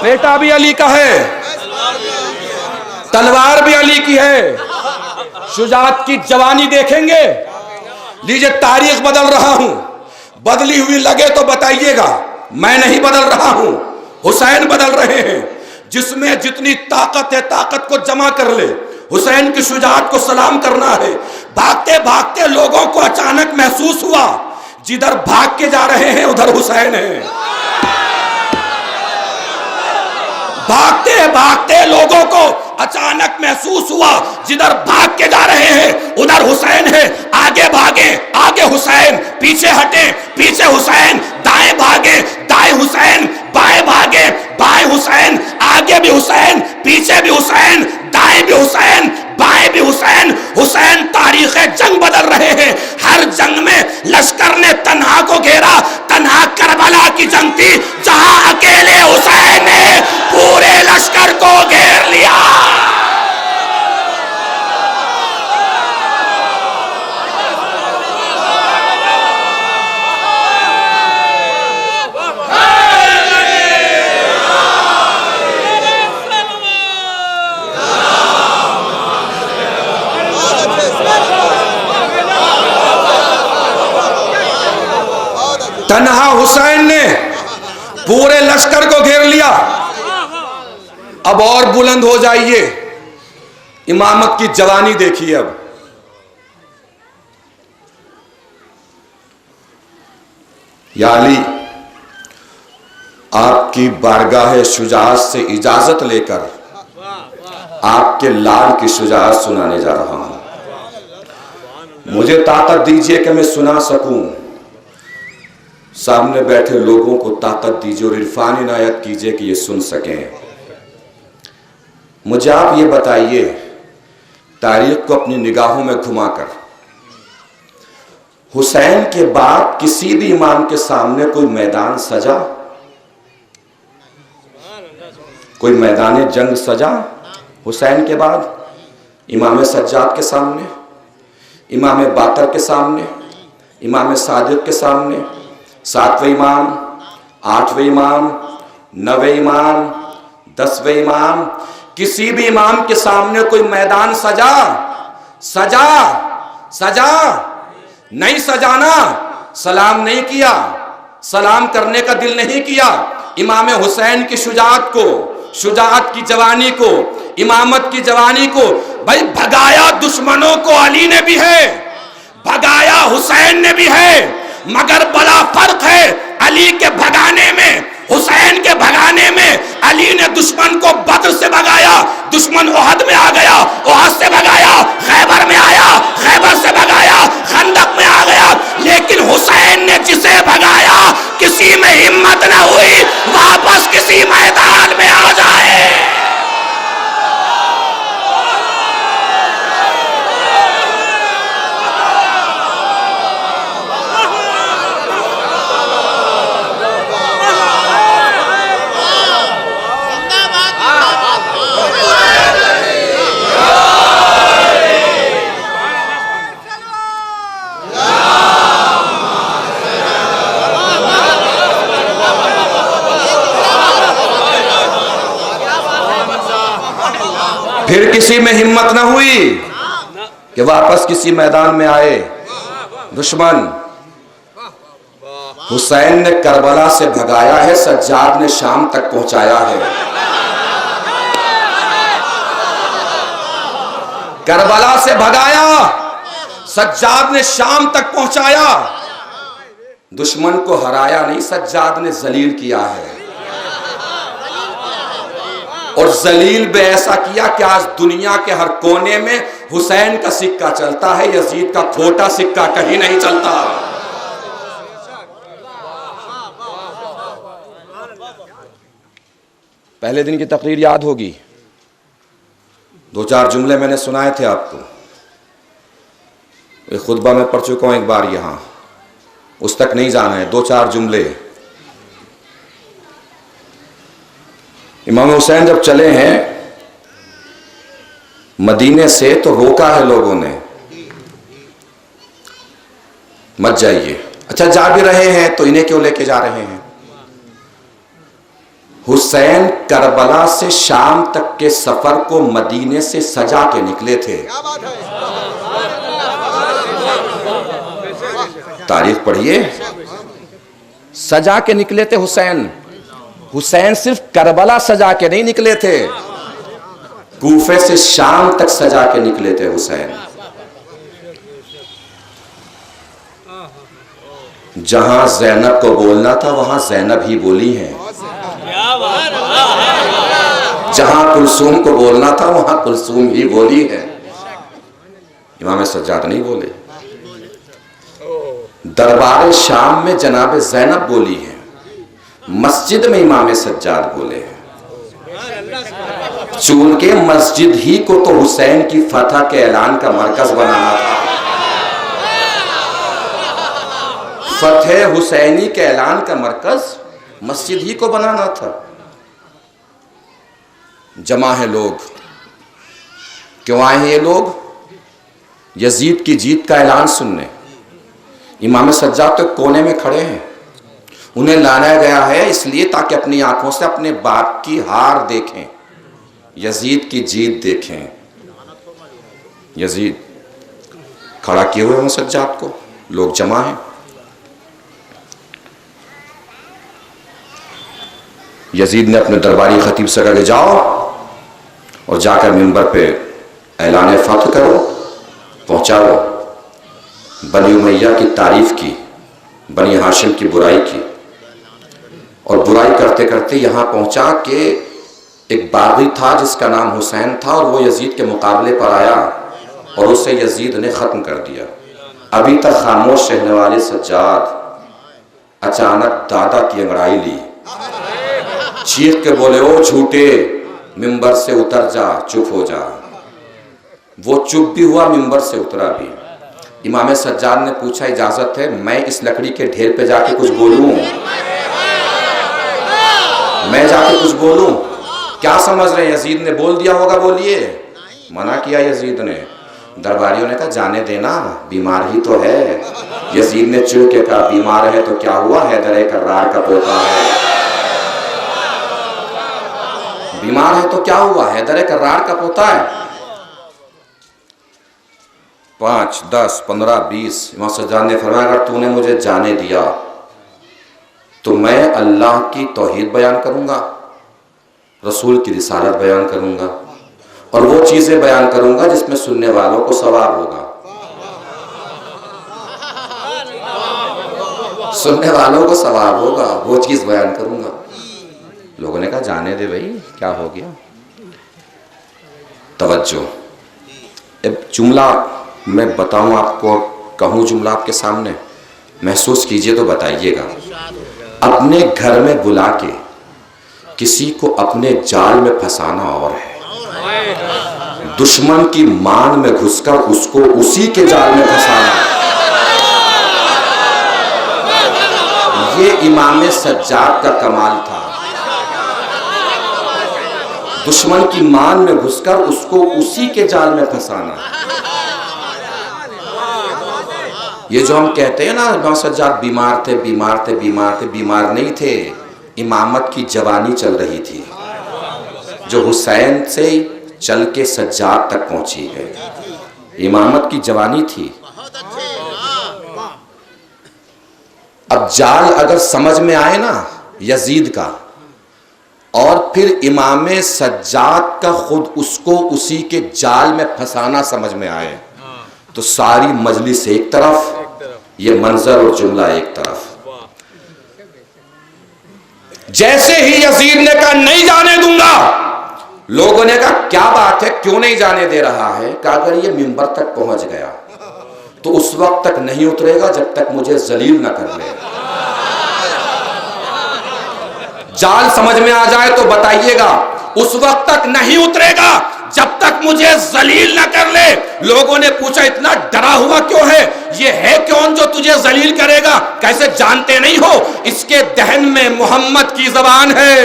बेटा भी अली का है, तलवार भी अली की है। शुजाअत की जवानी देखेंगे। लीजिए, तारीख बदल रहा हूं, बदली हुई लगे तो बताइएगा, मैं नहीं बदल रहा हूं, हुसैन बदल रहे हैं। जिसमें जितनी ताकत है ताकत को जमा कर ले, हुसैन की शुजाअत को सलाम करना है। भागते भागते लोगों को अचानक महसूस हुआ, जिधर भाग के जा रहे हैं उधर हुसैन है। भागते भागते लोगों को अचानक महसूस हुआ, जिधर भाग के जा रहे हैं उधर हुसैन है। आगे भागे, आगे हुसैन, पीछे हटे, पीछे हुसैन, दाएं भागे, दाएं हुसैन, बाएं भागे, बाएं हुसैन, आगे भी हुसैन, पीछे भी हुसैन, दाएं भी हुसैन, बाएं भी हुसैन। हुसैन तारीख जंग बदल रहे हैं। हर जंग में लश्कर ने तन्हा को घेरा। तन्हा करबला की जंग थी, जहां अकेले हुसैन ने पूरे लश्कर को घेर लिया। तन्हा हुसैन ने पूरे लश्कर को घेर लिया। अब और बुलंद हो जाइए, इमामत की जवानी देखिए। अब या अली, आपकी बारगाह शुजाअत से इजाजत लेकर आपके लाल की शुजाअत सुनाने जा रहा हूं। मुझे ताकत दीजिए कि मैं सुना सकूं, सामने बैठे लोगों को ताकत दीजिए और इरफान इनायत कीजिए कि ये सुन सकें। मुझे आप ये बताइए, तारीख को अपनी निगाहों में घुमाकर, हुसैन के बाद किसी भी इमाम के सामने कोई मैदान सजा, कोई मैदान जंग सजा हुसैन के बाद? इमाम सज्जाद के सामने, इमाम बाकर के सामने, इमाम सादिक के सामने, 7वें इमाम, 8वें इमाम, 9वें इमाम, 10वें इमाम, किसी भी इमाम के सामने कोई मैदान सजा? सजा नहीं सजाना। सलाम नहीं किया, सलाम करने का दिल नहीं किया। इमाम हुसैन की शुजाअत को, शुजाअत की जवानी को, इमामत की जवानी को भाई भगाया दुश्मनों को अली ने भी है, भगाया हुसैन ने भी है, मगर बड़ा फर्क है अली के भगाने में, हुसैन के भगाने में। अली ने दुश्मन को बद्र से भगाया, दुश्मन ओहद में आ गया, ओहद से भगाया, खैबर में आया, खैबर से भगाया, खंदक में आ गया। लेकिन हुसैन ने जिसे भगाया, किसी में हिम्मत न हुई वापस किसी मैदान में आ जाए। फिर किसी में हिम्मत न हुई कि वापस किसी मैदान में आए दुश्मन। हुसैन ने करबला से भगाया है, सज्जाद ने शाम तक पहुंचाया है। करबला से भगाया, सज्जाद ने शाम तक पहुंचाया। दुश्मन को हराया नहीं, सज्जाद ने जलील किया है। और जलील भी ऐसा किया कि आज दुनिया के हर कोने में हुसैन का सिक्का चलता है, यजीद का खोटा सिक्का कहीं नहीं चलता। पहले दिन की तकरीर याद होगी, 2-4 जुमले मैंने सुनाए थे आपको। एक खुतबा में पढ़ चुका हूं एक बार, यहां उस तक नहीं जाना है। 2-4 जुमले। इमाम हुसैन जब चले हैं मदीने से तो रोका है लोगों ने, मत जाइए। अच्छा जा भी रहे हैं तो इन्हें क्यों लेके जा रहे हैं? हुसैन करबला से शाम तक के सफर को मदीने से सजा के निकले थे। तारीख पढ़िए, सजा के निकले थे हुसैन। हुसैन सिर्फ करबला सजा के नहीं निकले थे, कूफे से शाम तक सजा के निकले थे हुसैन। जहां ज़ैनब को बोलना था वहां ज़ैनब ही बोली है, जहां कुलसूम को बोलना था वहां कुलसूम ही बोली है। इमाम सज्जाद नहीं बोले। दरबार शाम में जनाब ज़ैनब बोली है, मस्जिद में इमाम सज्जाद बोले हैं। चूंकि मस्जिद ही को तो हुसैन की फतह के ऐलान का मरकज बनाना था, फतह हुसैनी के ऐलान का मरकज मस्जिद ही को बनाना था। जमा है लोग, क्यों आए हैं ये लोग? यजीद की जीत का ऐलान सुनने। इमाम सज्जाद तो कोने में खड़े हैं, उन्हें लाया गया है इसलिए ताकि अपनी आंखों से अपने बाप की हार देखें, यजीद की जीत देखें। यजीद खड़ा किए हुए हैं सज्जाद को, लोग जमा हैं। यजीद ने अपने दरबारी खतीब से कहा कि जाओ और जाकर मिंबर पे ऐलान फतह करो, पहुंचाओ बनी उमैया की तारीफ की, बनी हाशिम की बुराई की, और बुराई करते करते यहां पहुंचा कि एक बागी था जिसका नाम हुसैन था और वो यजीद के मुकाबले पर आया और उसे यजीद ने ख़त्म कर दिया। अभी तक खामोश रहने वाले सज्जाद अचानक दादा की अंगड़ाई ली, चीख के बोले, ओ झूठे, मिंबर से उतर जा, चुप हो जा। वो चुप भी हुआ, मिंबर से उतरा भी। इमाम सज्जाद ने पूछा, इजाजत है मैं इस लकड़ी के ढेर पे जाके कुछ बोलूं? मैं जाके कुछ बोलूं? क्या समझ रहे हैं? यजीद ने बोल दिया होगा, बोलिए। मना किया यजीद ने। दरबारियों ने कहा, जाने देना, बीमार ही तो है। यजीद ने चिढ़ के कहा, बीमार है तो क्या हुआ, हैदर कर्रार का पोता है। बीमार है तो क्या हुआ, हैदर कर्रार का पोता है। 5, 10, 15, 20 इमाम सज्जाद ने फरमाया, अगर तूने मुझे जाने दिया तो मैं अल्लाह की तौहीद बयान करूंगा, रसूल की रिसालत बयान करूंगा और वो चीजें बयान करूंगा जिसमें सुनने वालों को सवाब होगा। सुनने वालों को सवाब होगा, वो चीज बयान करूंगा। लोगों ने कहा, जाने दे भाई, क्या हो गया। तवज्जो, अब जुमला मैं बताऊं आपको, कहूं जुमला आपके सामने, महसूस कीजिए तो बताइएगा। अपने घर में बुला के किसी को अपने जाल में फंसाना और है, दुश्मन की मान में घुसकर उसको उसी के जाल में फंसाना, ये इमाम सज्जाद का कमाल था। दुश्मन की मान में घुसकर उसको उसी के जाल में फंसाना। ये जो हम कहते हैं ना, इमाम सज्जाद बीमार थे, बीमार थे, बीमार थे, बीमार नहीं थे, इमामत की जवानी चल रही थी जो हुसैन से चल के सज्जाद तक पहुंची है। इमामत की जवानी थी। अब जाल अगर समझ में आए ना यजीद का, और फिर इमाम सज्जाद का खुद उसको उसी के जाल में फंसाना समझ में आए, तो सारी मजलिस एक तरफ, ये मंजर और जुमला एक तरफ। जैसे ही यजीद ने कहा, नहीं जाने दूंगा, लोगों ने कहा, क्या बात है, क्यों नहीं जाने दे रहा है? कहा, अगर ये मिंबर तक पहुंच गया तो उस वक्त तक नहीं उतरेगा जब तक मुझे जलील न कर ले। जाल समझ में आ जाए तो बताइएगा, उस वक्त तक नहीं उतरेगा जब तक मुझे जलील न कर ले। लोगों ने पूछा, इतना डरा हुआ क्यों है, ये है कौन जो तुझे जलील करेगा? कैसे जानते नहीं हो, इसके दहन में मोहम्मद की जबान है,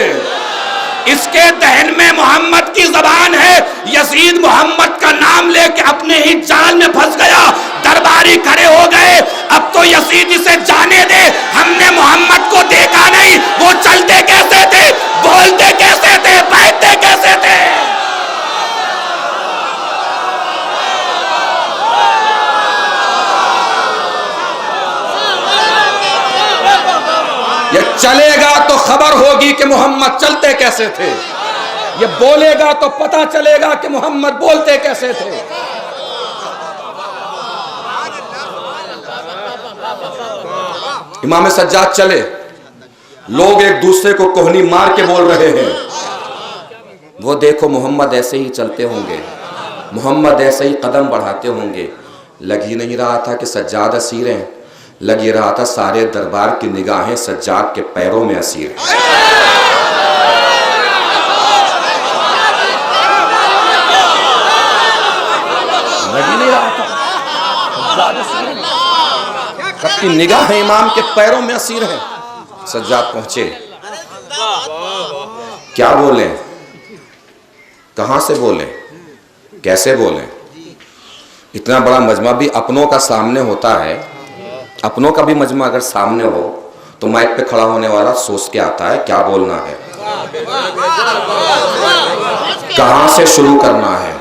इसके दहन में मोहम्मद की जबान है। यजीद मोहम्मद का नाम लेके अपने ही जाल में फंस गया। दरबारी खड़े हो गए, अब तो यजीद इसे जाने दे, हमने मोहम्मद को देखा नहीं, वो चलते कैसे थे, बोलते कैसे थे, बैठते कैसे थे। ये चलेगा तो खबर होगी कि मोहम्मद चलते कैसे थे, ये बोलेगा तो पता चलेगा कि मोहम्मद बोलते कैसे थे। इमाम सज्जाद चले, लोग एक दूसरे को कोहनी मार के बोल रहे हैं, वो देखो मोहम्मद ऐसे ही चलते होंगे, मोहम्मद ऐसे ही कदम बढ़ाते होंगे। लग ही नहीं रहा था कि सज्जाद असीर हैं, लग ही रहा था सारे दरबार की निगाहें सज्जाद के पैरों में असीर हैं। लग ही नहीं रहा था, सबकी निगाहें इमाम के पैरों में असीर हैं। सज्जाद पहुंचे, क्या बोले, कहां से बोले, कैसे बोले? इतना बड़ा मजमा भी अपनों का सामने होता है, अपनों का भी मजमा अगर सामने हो तो माइक पे खड़ा होने वाला सोच के आता है क्या बोलना है, कहां से शुरू करना है,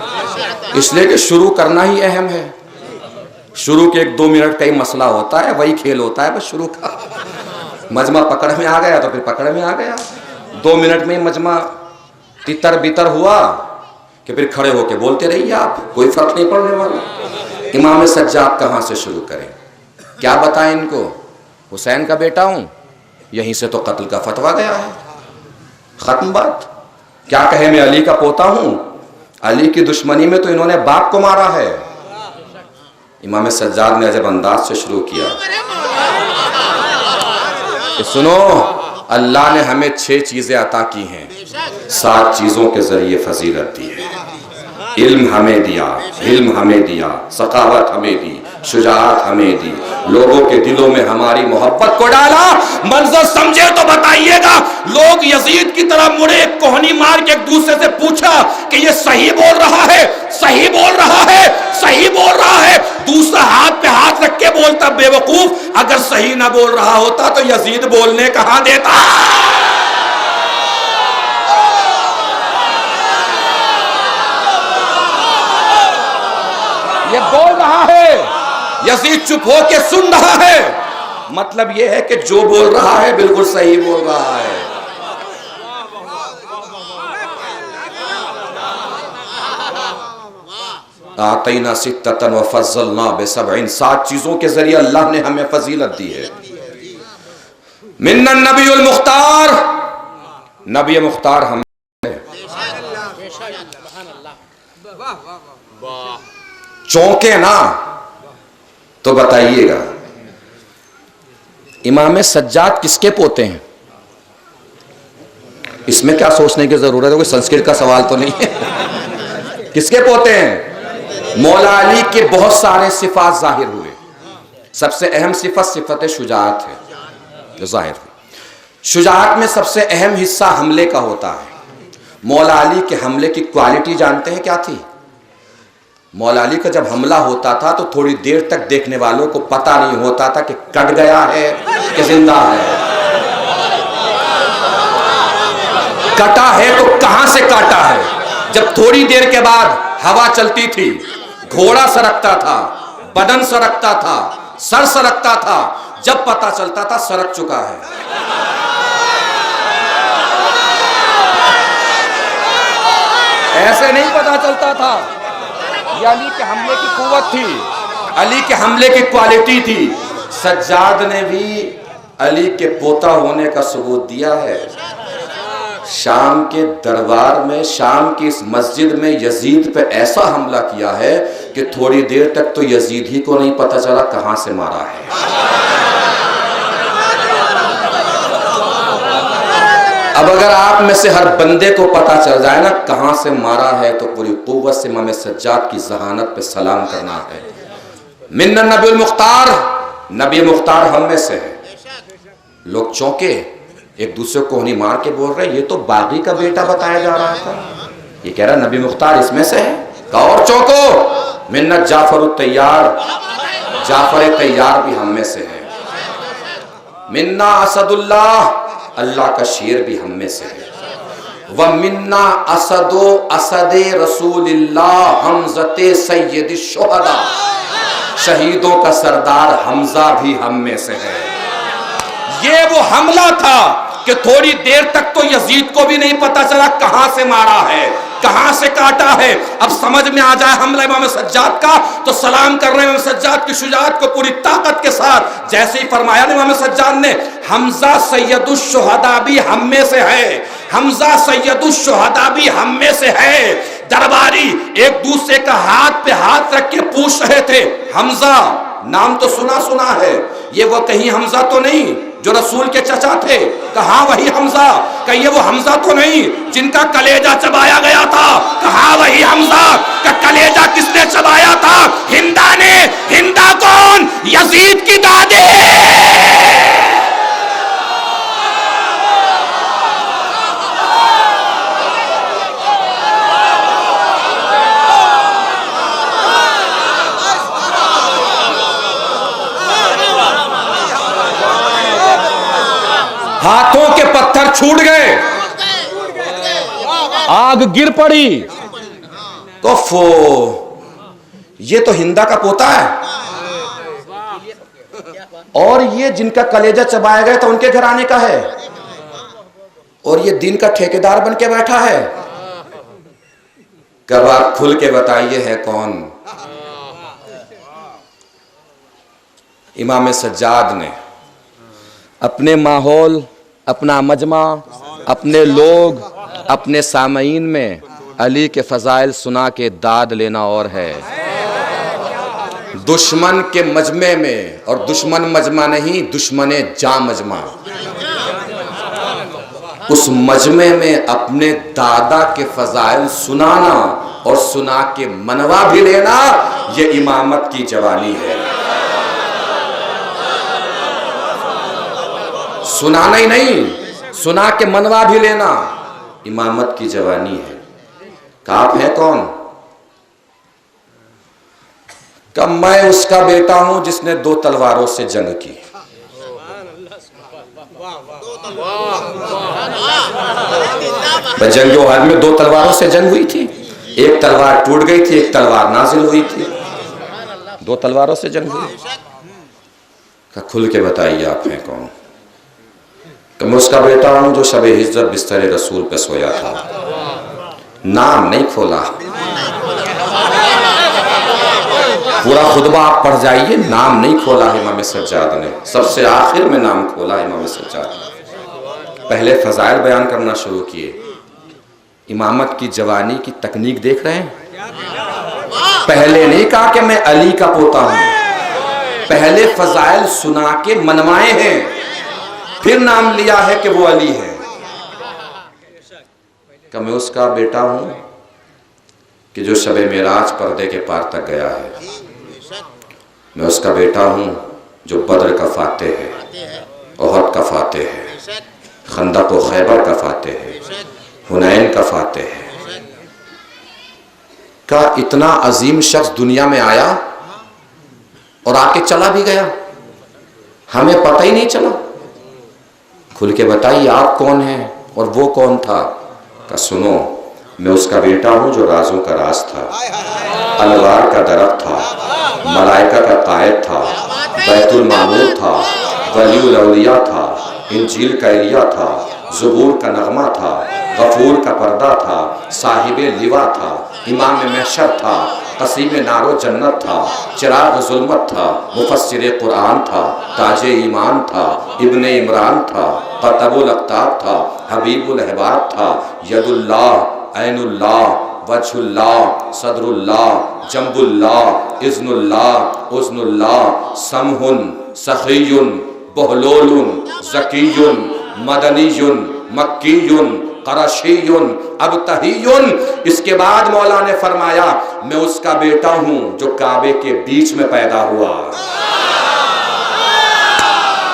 इसलिए कि शुरू करना ही अहम है। शुरू के 1-2 मिनट का ही मसला होता है, वही खेल होता है बस शुरू का। मजमा पकड़ में आ गया तो फिर पकड़ में आ गया, 2 मिनट में ही मजमा तितर बितर हुआ कि फिर खड़े होके बोलते रहिए आप, कोई फर्क नहीं पड़ने वाला। इमाम सज्जाद कहां से शुरू करें, क्या बताएं इनको? हुसैन का बेटा हूं, यहीं से तो कत्ल का फतवा गया है, खत्म बात। क्या कहे, मैं अली का पोता हूं? अली की दुश्मनी में तो इन्होंने बाप को मारा है। इमाम सज्जाद ने अजब अंदाज से शुरू किया कि सुनो, अल्लाह ने हमें 6 चीजें अता की हैं, 7 चीजों के जरिए फजीलत दी है। इल्म हमें दिया, इल्म हमें दिया, सखावत हमें दी, शुजाअत हमें दी, लोगों के दिलों में हमारी मोहब्बत को डाला। मंजर समझे तो बताइएगा। लोग यजीद की तरह मुड़े, कोहनी मार के एक दूसरे से पूछा कि ये सही बोल रहा है, सही बोल रहा है, सही बोल रहा है। दूसरा हाथ पे हाथ रख के बोलता, बेवकूफ, अगर सही ना बोल रहा होता तो यजीद बोलने कहां देता। ये बोल रहा है, यजीद चुप होके सुन रहा है। मतलब यह है कि जो बोल रहा है बिल्कुल सही बोल रहा है। आतैना सित्ततन व फज़्ज़लना बिसबईन, 7 चीजों के जरिए अल्लाह ने हमें फजीलत दी है। मिन्नन नबीउल मुख्तार, नबी मुख्तार हम चौंके ना तो बताइएगा, इमाम सज्जाद किसके पोते हैं? इसमें क्या सोचने की जरूरत है, कोई संस्कृत का सवाल तो नहीं है। किसके पोते हैं? मौला अली के बहुत सारे सिफात जाहिर हुए। सबसे अहम सिफत शुजाअत है जो जाहिर हुई। शुजाअत में सबसे अहम हिस्सा हमले का होता है। मौला अली के हमले की क्वालिटी जानते हैं क्या थी? मौला अली का जब हमला होता था तो थोड़ी देर तक देखने वालों को पता नहीं होता था कि कट गया है कि जिंदा है। कटा है तो कहां से काटा है। जब थोड़ी देर के बाद हवा चलती थी, घोड़ा सरकता था, बदन सरकता था, सर सरकता था, जब पता चलता था सरक चुका है। ऐसे नहीं पता चलता था। ये अली के हमले की कुव्वत थी, अली के हमले की क्वालिटी थी। सज्जाद ने भी अली के पोता होने का सबूत दिया है। शाम के दरबार में, शाम की इस मस्जिद में यजीद पे ऐसा हमला किया है कि थोड़ी देर तक तो यजीद ही को नहीं पता चला कहां से मारा है। अब अगर आप में से हर बंदे को पता चल जाए ना कहां से मारा है, तो पूरी कुव्वत से इमाम सज्जाद की जहानत पे सलाम करना है। मिन्नन नबीउल मुख्तार, नबी मुख्तार हम में से है। लोग चौंके, एक दूसरे को कोहनी मार के बोल रहे, ये तो बागी का बेटा बताया जा रहा था, ये कह रहा नबी मुख्तार इसमें से है। कहा और चौंको, मिन्नत जाफर तैयार, जाफर तैयार भी हम में से है। मिन्ना असदुल्लाह, अल्लाह का शेर भी हम में से है। व मिन्ना असदो असदे रसूलिल्लाह हमज़ते सय्यदिश शुहदा, शहीदों का सरदार हमजा भी हम में से है। ये वो हमला था कि थोड़ी देर तक तो यजीद को भी नहीं पता चला कहां से मारा है, कहां से काटा है। अब समझ में आ जाए हमला इमाम सज्जाद का, तो सलाम कर रहे हैं इमाम सज्जाद की शुजाअत को पूरी ताकत के साथ। जैसे ही फरमाया ना इमाम सज्जाद ने, हमजा सैयदुश शुहदा भी हम में से है, हमजा सैयदुश शुहदा भी हम में से है। दरबारी एक दूसरे का हाथ पे हाथ रख के पूछ रहे थे, हमजा नाम तो सुना सुना है, ये वो कहीं हमजा तो नहीं जो रसूल के चचा थे? कहा वही हमजा। कहिए वो हमजा तो नहीं जिनका कलेजा चबाया गया था? कहा वही हमजा। का कलेजा किसने चबाया था? हिंदा ने। हिंदा कौन? यजीद की दादी। हाथों के पत्थर छूट गए, आग गिर पड़ी। ओफो, ये तो हिंदा का पोता है, और ये जिनका कलेजा चबाया गया था उनके घराने का है, और ये दिन का ठेकेदार बन के बैठा है। कब आप खुल के बताइए है कौन? इमाम सज्जाद ने अपने माहौल, अपना मजमा, अपने लोग, अपने सामईन में अली के फ़ज़ाइल सुना के दाद लेना और है। दुश्मन के मजमे में, और दुश्मन मजमा नहीं, दुश्मने जा मजमा, उस मजमे में अपने दादा के फ़ज़ाइल सुनाना और सुना के मनवा भी लेना, ये इमामत की जवानी है। सुनाना ही नहीं, सुना के मनवा भी लेना इमामत की जवानी है। आप हैं कौन? कब मैं उसका बेटा हूं जिसने 2 तलवारों से जंग की। जंग ओहद में 2 तलवारों से जंग हुई थी, एक तलवार टूट गई थी, एक तलवार नाजिल हुई थी, 2 तलवारों से जंग हुई। खुल के बताइए आप हैं कौन? कि मैं उसका बेटा हूं जो शब हिज्रत बिस्तर रसूल पे सोया था। नाम नहीं खोला, पूरा खुतबा आप पढ़ जाइए, नाम नहीं खोला इमाम सज्जाद ने, सबसे आखिर में नाम खोला इमाम सज्जाद। पहले फजाइल बयान करना शुरू किए। इमामत की जवानी की तकनीक देख रहे हैं। पहले नहीं कहा कि मैं अली का पोता हूं, पहले फजाइल सुना के मनवाए हैं, फिर नाम लिया है कि वो अली है। कि मैं उसका बेटा हूं कि जो शबे मेराज पर्दे के पार तक गया है। मैं उसका बेटा हूं जो बद्र का फातेह है, ओहद का फातेह है, खंदक व खैबर का फातेह है, हुनैन का फातेह है। का इतना अजीम शख्स दुनिया में आया और आके चला भी गया, हमें पता ही नहीं चला। खुल के बताइए आप कौन हैं और वो कौन था? का सुनो, मैं उसका बेटा हूं जो राजों का राज था, अनवार का दरख्त था, मलाइका का कायद था, बैतुल मामूर था, वलीउल औलिया था, इंजील का एलिया था, ज़बूर का नगमा था, गफूर का पर्दा था, साहिबे लिवा था, इमाम महशर था, कसीम नारो जन्नत था, चिराग जुल्मत था, मुफस्सिर कुरान था, ताजे ईमान था, इब्ने इमरान था, क़तबुल अक़ताब था, हबीबुल अहबाब था, यदुल्लाह, ऐनुल्लाह, वजहुल्लाह, सदरुल्लाह, जंबुल्लाह, इज़्नुल्लाह, उज़्नुल्लाह, समहुन, सखीयुन, बहलोलुन, ज़कीयुन, मदनीयुन, मक्कीयुन, करशीयुन, अबतहीयुन। इसके बाद मौला ने फरमाया मैं उसका बेटा हूं जो काबे के बीच में पैदा हुआ।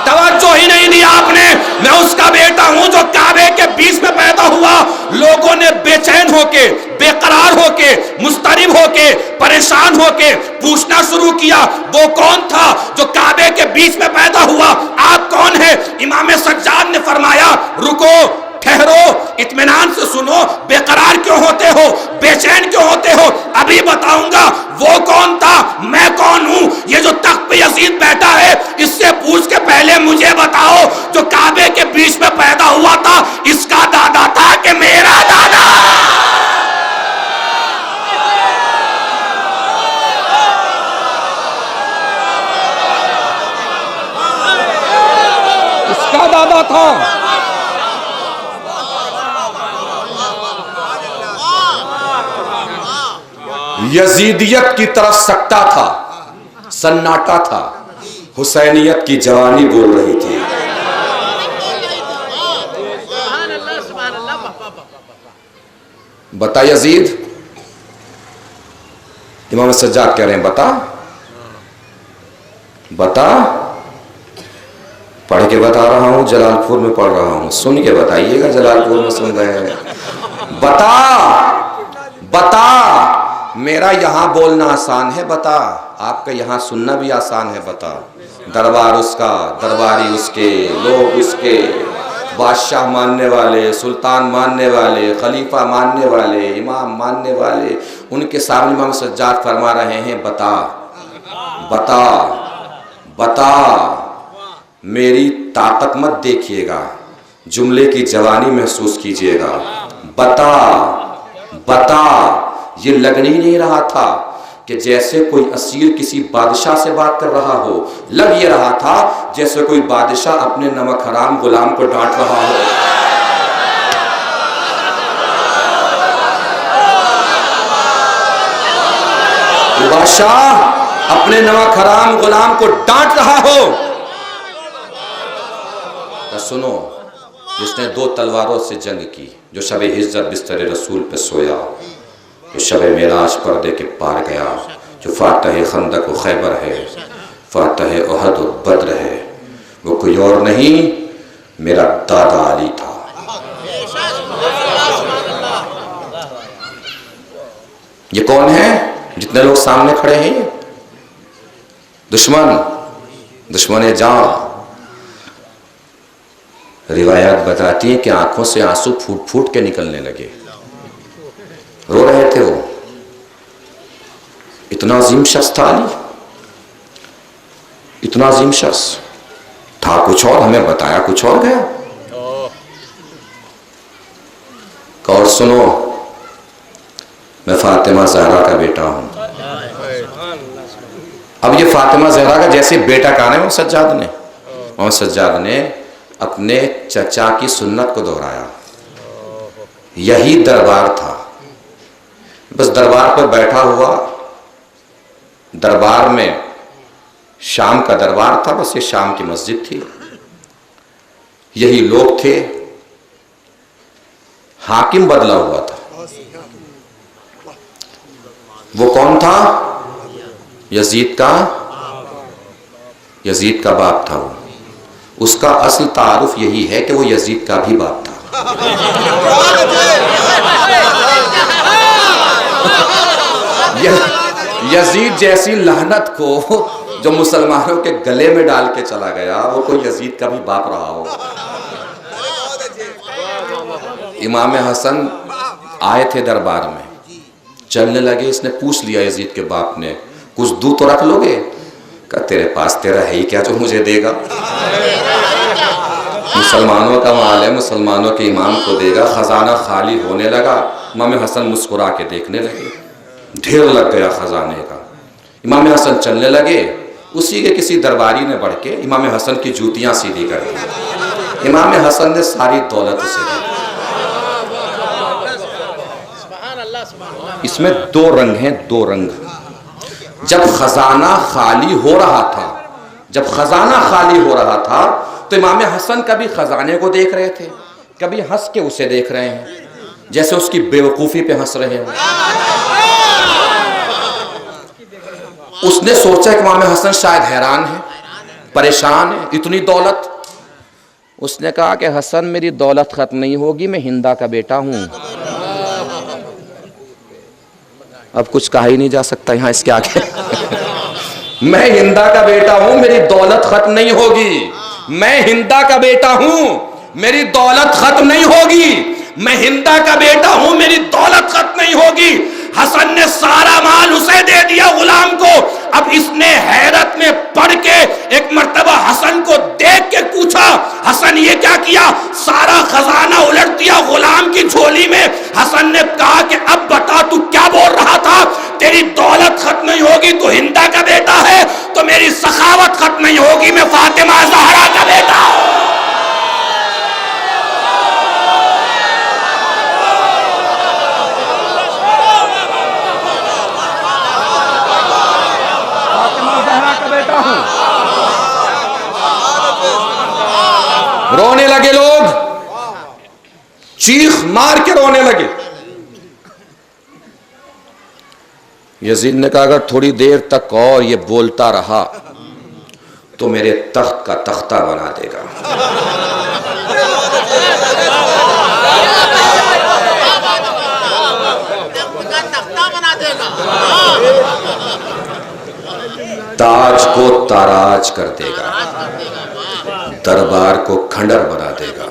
तवज्जो ही नहीं दी आपने। मैं उसका बेटा हूं जो काबे के बीच में पैदा हुआ। लोगों ने बेचैन होके, बेकरार होके, मुस्तरिब होके, परेशान होके पूछना शुरू किया वो कौन था जो काबे के बीच में पैदा हुआ? आप कौन है? इमाम सज्जाद ने फरमाया रुको, ठहरो, इत्मीनान से सुनो, बेकरार क्यों होते हो, बेचैन क्यों होते हो? अभी बताऊंगा वो कौन था, मैं कौन हूं। ये जो तख्त पे यजीद बैठा है इससे पूछ के पहले मुझे बताओ जो काबे के बीच में पैदा हुआ था इसका दादा था कि मेरा दादा? इसका दादा था। यजीदियत की तरफ सकता था, सन्नाटा था, हुसैनियत की जवानी बोल रही थी। बता यजीद, इमाम सज्जाद कह रहे हैं बता बता। पढ़ के बता रहा हूं, जलालपुर में पढ़ रहा हूं, सुन के बताइएगा, जलालपुर में सुन रहे हैं। बता बता, मेरा यहां बोलना आसान है, बता, आपका यहां सुनना भी आसान है, बता। दरबार उसका, दरबारी उसके, लोग उसके, बादशाह मानने वाले, सुल्तान मानने वाले, खलीफा मानने वाले, इमाम मानने वाले, उनके सामने इमाम सज्जाद फरमा रहे हैं बता बता बता। मेरी ताकत मत देखिएगा, जुमले की जवानी महसूस कीजिएगा। बता बता। ये लग नहीं रहा था कि जैसे कोई असीर किसी बादशाह से बात कर रहा हो, लग ये रहा था जैसे कोई बादशाह अपने नमक हराम गुलाम को डांट रहा हो। बादशाह अपने नमक हराम गुलाम को डांट रहा हो तो सुनो, जिसने 2 तलवारों से जंग की, जो शब हिज्जत बिस्तर रसूल पे सोया, जो शब मेराज पर्दे के पार गया, जो फातह खंदक व खैबर है, फातह उहद व बद्र है, वो कोई और नहीं मेरा दादा अली था। ये कौन है? जितने लोग सामने खड़े हैं ये दुश्मन जान। रिवायत बताती है कि आंखों से आंसू फूट फूट के निकलने लगे, रो रहे थे वो। इतना अजीम शख्स था अली, इतना अजीम शख्स था कुछ और, हमें बताया कुछ और गया। और सुनो, मैं फातिमा ज़हरा का बेटा हूं। अब ये फातिमा ज़हरा का जैसे बेटा कहा है मोहम्मद सज्जाद ने अपने चचा की सुन्नत को दोहराया। यही दरबार था, बस दरबार पर बैठा हुआ, दरबार में शाम का दरबार था, बस ये शाम की मस्जिद थी, यही लोग थे, हाकिम बदला हुआ था। वो कौन था? यजीद का बाप था वो। उसका असल तारुफ यही है कि वो यजीद का भी बाप था। यजीद जैसी लानत को जो मुसलमानों के गले में डाल के चला गया, वो कोई यजीद का भी बाप रहा हो। इमाम हसन आए थे दरबार में, चलने लगे, इसने पूछ लिया यजीद के बाप ने, कुछ दूध तो रख लोगे? कहा तेरे पास तेरा है ही क्या जो मुझे देगा? मुसलमानों का माल है, मुसलमानों के इमाम को देगा। खजाना खाली होने लगा, इमाम हसन मुस्कुरा के देखने लगे, ढेर लग गया खजाने का। इमाम हसन चलने लगे, उसी के किसी दरबारी ने बढ़ के इमाम हसन की जूतियां सीधी कर दी। इमाम हसन ने सारी दौलत उसे दी। इसमें 2 रंग हैं, 2 रंग। जब खजाना खाली हो रहा था, तो इमाम हसन कभी खजाने को देख रहे थे, कभी हंस के उसे देख रहे हैं, जैसे उसकी बेवकूफी पे हंस रहे हो। उसने सोचा कि इमाम हसन शायद हैरान है, परेशान है, इतनी दौलत। उसने कहा कि हसन, मेरी दौलत खत्म नहीं होगी, मैं हिंदा का बेटा हूं। अब कुछ कहा ही नहीं जा सकता यहां इसके आगे। मैं हिंदा का बेटा हूं, मेरी दौलत खत्म नहीं होगी। मैं हिंदा का बेटा हूं, मेरी दौलत खत्म नहीं होगी। मैं हिंदा का बेटा हूं, मेरी दौलत खत्म नहीं होगी। हसन ने सारा माल उसे दे दिया, गुलाम को। अब इसने हैरत में पड़ के एक मर्तबा हसन को देख के पूछा, हसन ये क्या किया? सारा खजाना उलट दिया गुलाम की झोली में। हसन ने कहा कि अब बता तू क्या बोल रहा था? तेरी दौलत खत्म नहीं होगी, तू हिंदा का बेटा है, तो मेरी सखावत खत्म नहीं होगी, मैं फातिमा ज़हरा का बेटा हूं। रोने लगे लोग, चीख मार के रोने लगे। यजीद ने कहा अगर थोड़ी देर तक और ये बोलता रहा तो मेरे तख्त का तख्ता बना देगा। ताज को ताराज कर देगा, दरबार को खंडर बना देगा,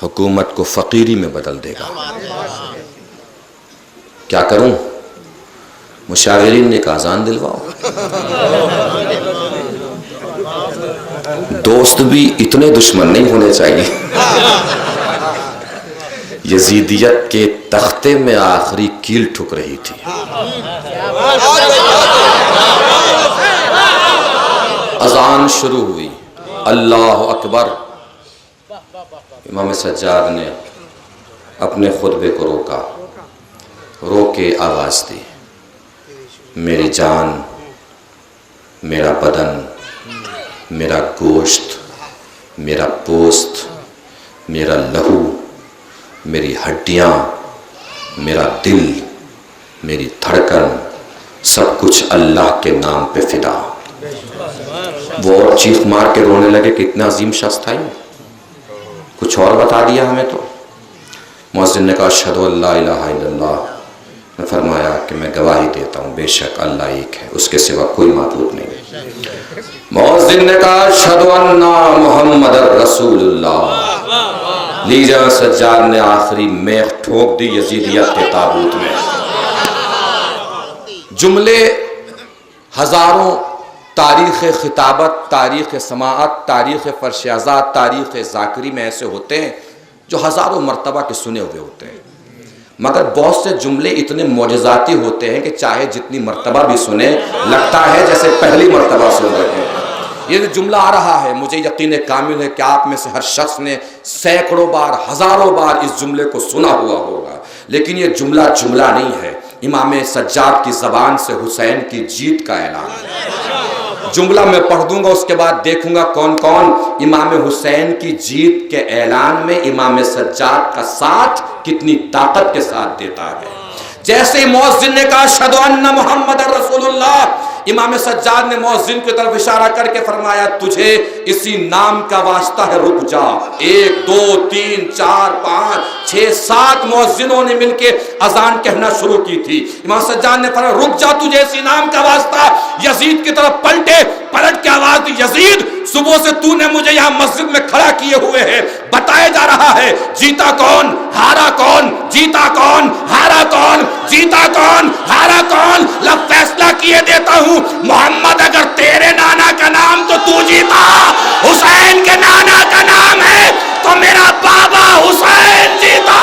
हुकूमत को फकीरी में बदल देगा। क्या करूं? मुशाविरीन ने आजान दिलवाओ। दोस्त भी इतने दुश्मन नहीं होने चाहिए। यजीदियत के तख्ते में आखिरी कील ठुक रही थी। अजान शुरू हुई, अल्लाह अकबर। इमाम सज्जाद ने अपने खुतबे को रोका, रो के आवाज दी, मेरी जान, मेरा बदन, मेरा गोश्त, मेरा पोस्त, मेरा लहू, मेरी हड्डियाँ, मेरा दिल, मेरी धड़कन, सब कुछ अल्लाह के नाम पे फिदा। वो और चीख मार के रोने लगे, कितना अजीम शख्स था ये, कुछ और बता दिया हमें तो। मुअज्जिन ने कहा अशहदु अल्ला इलाहा इल्लल्लाह, ने फरमाया कि मैं गवाही देता हूँ बेशक अल्लाह एक है, उसके सिवा कोई माबूद नहीं है। मुअज्जिन ने कहा अशहदु अन्ना मुहम्मदर रसूलुल्लाह। लीजा सज्जाद ने आखिरी मेख ठोक दी यजीदियत के ताबूत में। जुमले हजारों, तारीख़ खिताबत, तारीख़ समाअत, तारीख़ फर्शाजात, तारीख़ ज़ाकरी में ऐसे होते हैं जो हज़ारों मरतबा के सुने हुए होते हैं, मगर बहुत से जुमले इतने मौजज़ाती होते हैं कि चाहे जितनी मरतबा भी सुने लगता है जैसे पहली मरतबा सुन रहे हैं। ये जो जुमला आ रहा है, मुझे यकीन कामिल है कि आप में से हर शख्स ने सैकड़ों बार, हज़ारों बार इस जुमले को सुना हुआ होगा, लेकिन ये जुमला जुमला नहीं है, इमाम सज्जाद की ज़बान से हुसैन की जीत का ऐलान है। जुमला मैं पढ़ दूंगा, उसके बाद देखूंगा कौन कौन इमाम हुसैन की जीत के ऐलान में इमाम सज्जाद का साथ कितनी ताकत के साथ देता है। जैसे मुअज्जिन ने कहा अशहदु अन्ना मुहम्मदर रसूलुल्लाह, इमाम सज्जाद ने मुअज्जिन की तरफ इशारा करके फरमाया तुझे इसी नाम का वास्ता है, रुक जा। 1 2 3 4 5 6 7 मुअज्जिनों ने मिलके अजान कहना शुरू की थी। इमाम सज्जाद ने फरमाया रुक जा, तुझे इसी नाम का वास्ता। यजीद की तरफ पलट के आवाज दी, यजीद सुबह से तूने मुझे यहाँ मस्जिद में खड़ा किए हुए है, बताया जा रहा है जीता कौन, हारा कौन, जीता कौन, हारा कौन, जीता कौन, हारा कौन। लब फैसला किए देता हूं, मोहम्मद अगर तेरे नाना का नाम तो तू जीता, हुसैन के नाना का नाम है तो मेरा बाबा हुसैन जीता।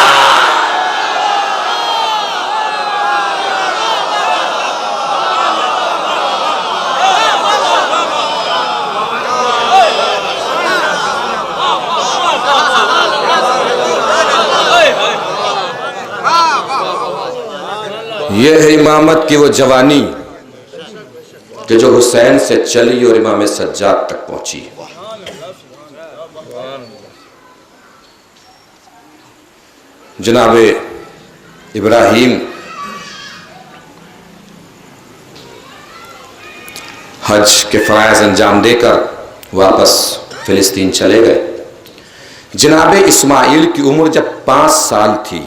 यह है इमामत की वो जवानी कि जो हुसैन से चली और इमाम सज्जाद तक पहुंची। जनाब इब्राहिम हज के फराइज अंजाम देकर वापस फिलिस्तीन चले गए। जनाब इस्माइल की उम्र जब 5 साल थी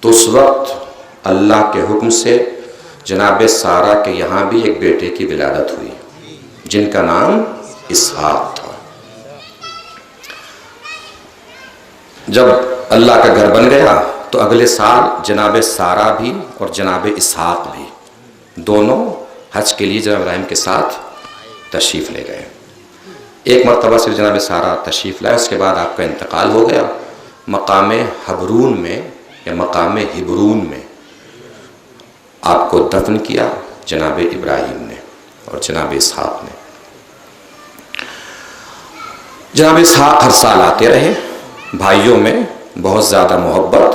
तो उस वक्त अल्लाह के हुक्म से जनाब सारा के यहाँ भी एक बेटे की विलादत हुई जिनका नाम इसहाक था। जब अल्लाह का घर बन गया तो अगले साल जनाब सारा भी और जनाब इसहाक भी दोनों हज के लिए जनाब इब्राहिम के साथ तशरीफ़ ले गए। एक मरतबा सिर्फ जनाब सारा तशरीफ़ लाए, उसके बाद आपका इंतकाल हो गया। मकाम हबरून में या मकाम हिब्रून में आपको दफन किया जनाब इब्राहिम ने और जनाब इसहाक ने। जनाब इसहाक हर साल आते रहे, भाइयों में बहुत ज़्यादा मोहब्बत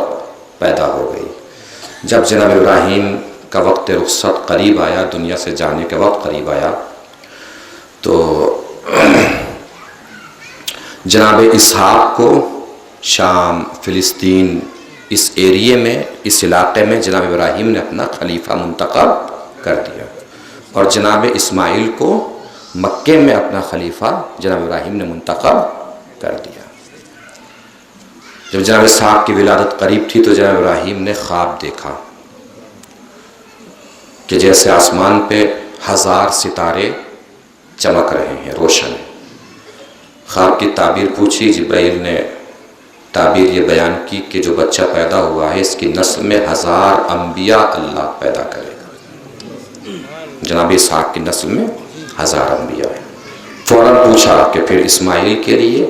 पैदा हो गई। जब जनाब इब्राहिम का वक्त रुखसत करीब आया, दुनिया से जाने का वक्त करीब आया, तो जनाब इसहाक को शाम, फिलिस्तीन, इस एरिए में, इस इलाके में जनाब इब्राहिम ने अपना खलीफा मुंतखब कर दिया और जनाब इस्माइल को मक्के में अपना खलीफा जनाब इब्राहिम ने मुंतखब कर दिया। जब जनाब इसहाक की विलादत करीब थी तो जनाब इब्राहिम ने ख्वाब देखा कि जैसे आसमान पे 1000 सितारे चमक रहे हैं, रोशन। ख्वाब की ताबीर पूछी, जिब्राइल ने ताबीर ये बयान की कि जो बच्चा पैदा हुआ है इसकी नस्ल में 1000 अंबिया अल्लाह पैदा करेगा। जनाब इसहाक की नस्ल में 1000 अंबिया है। फौरन पूछा कि फिर इस्माइल के लिए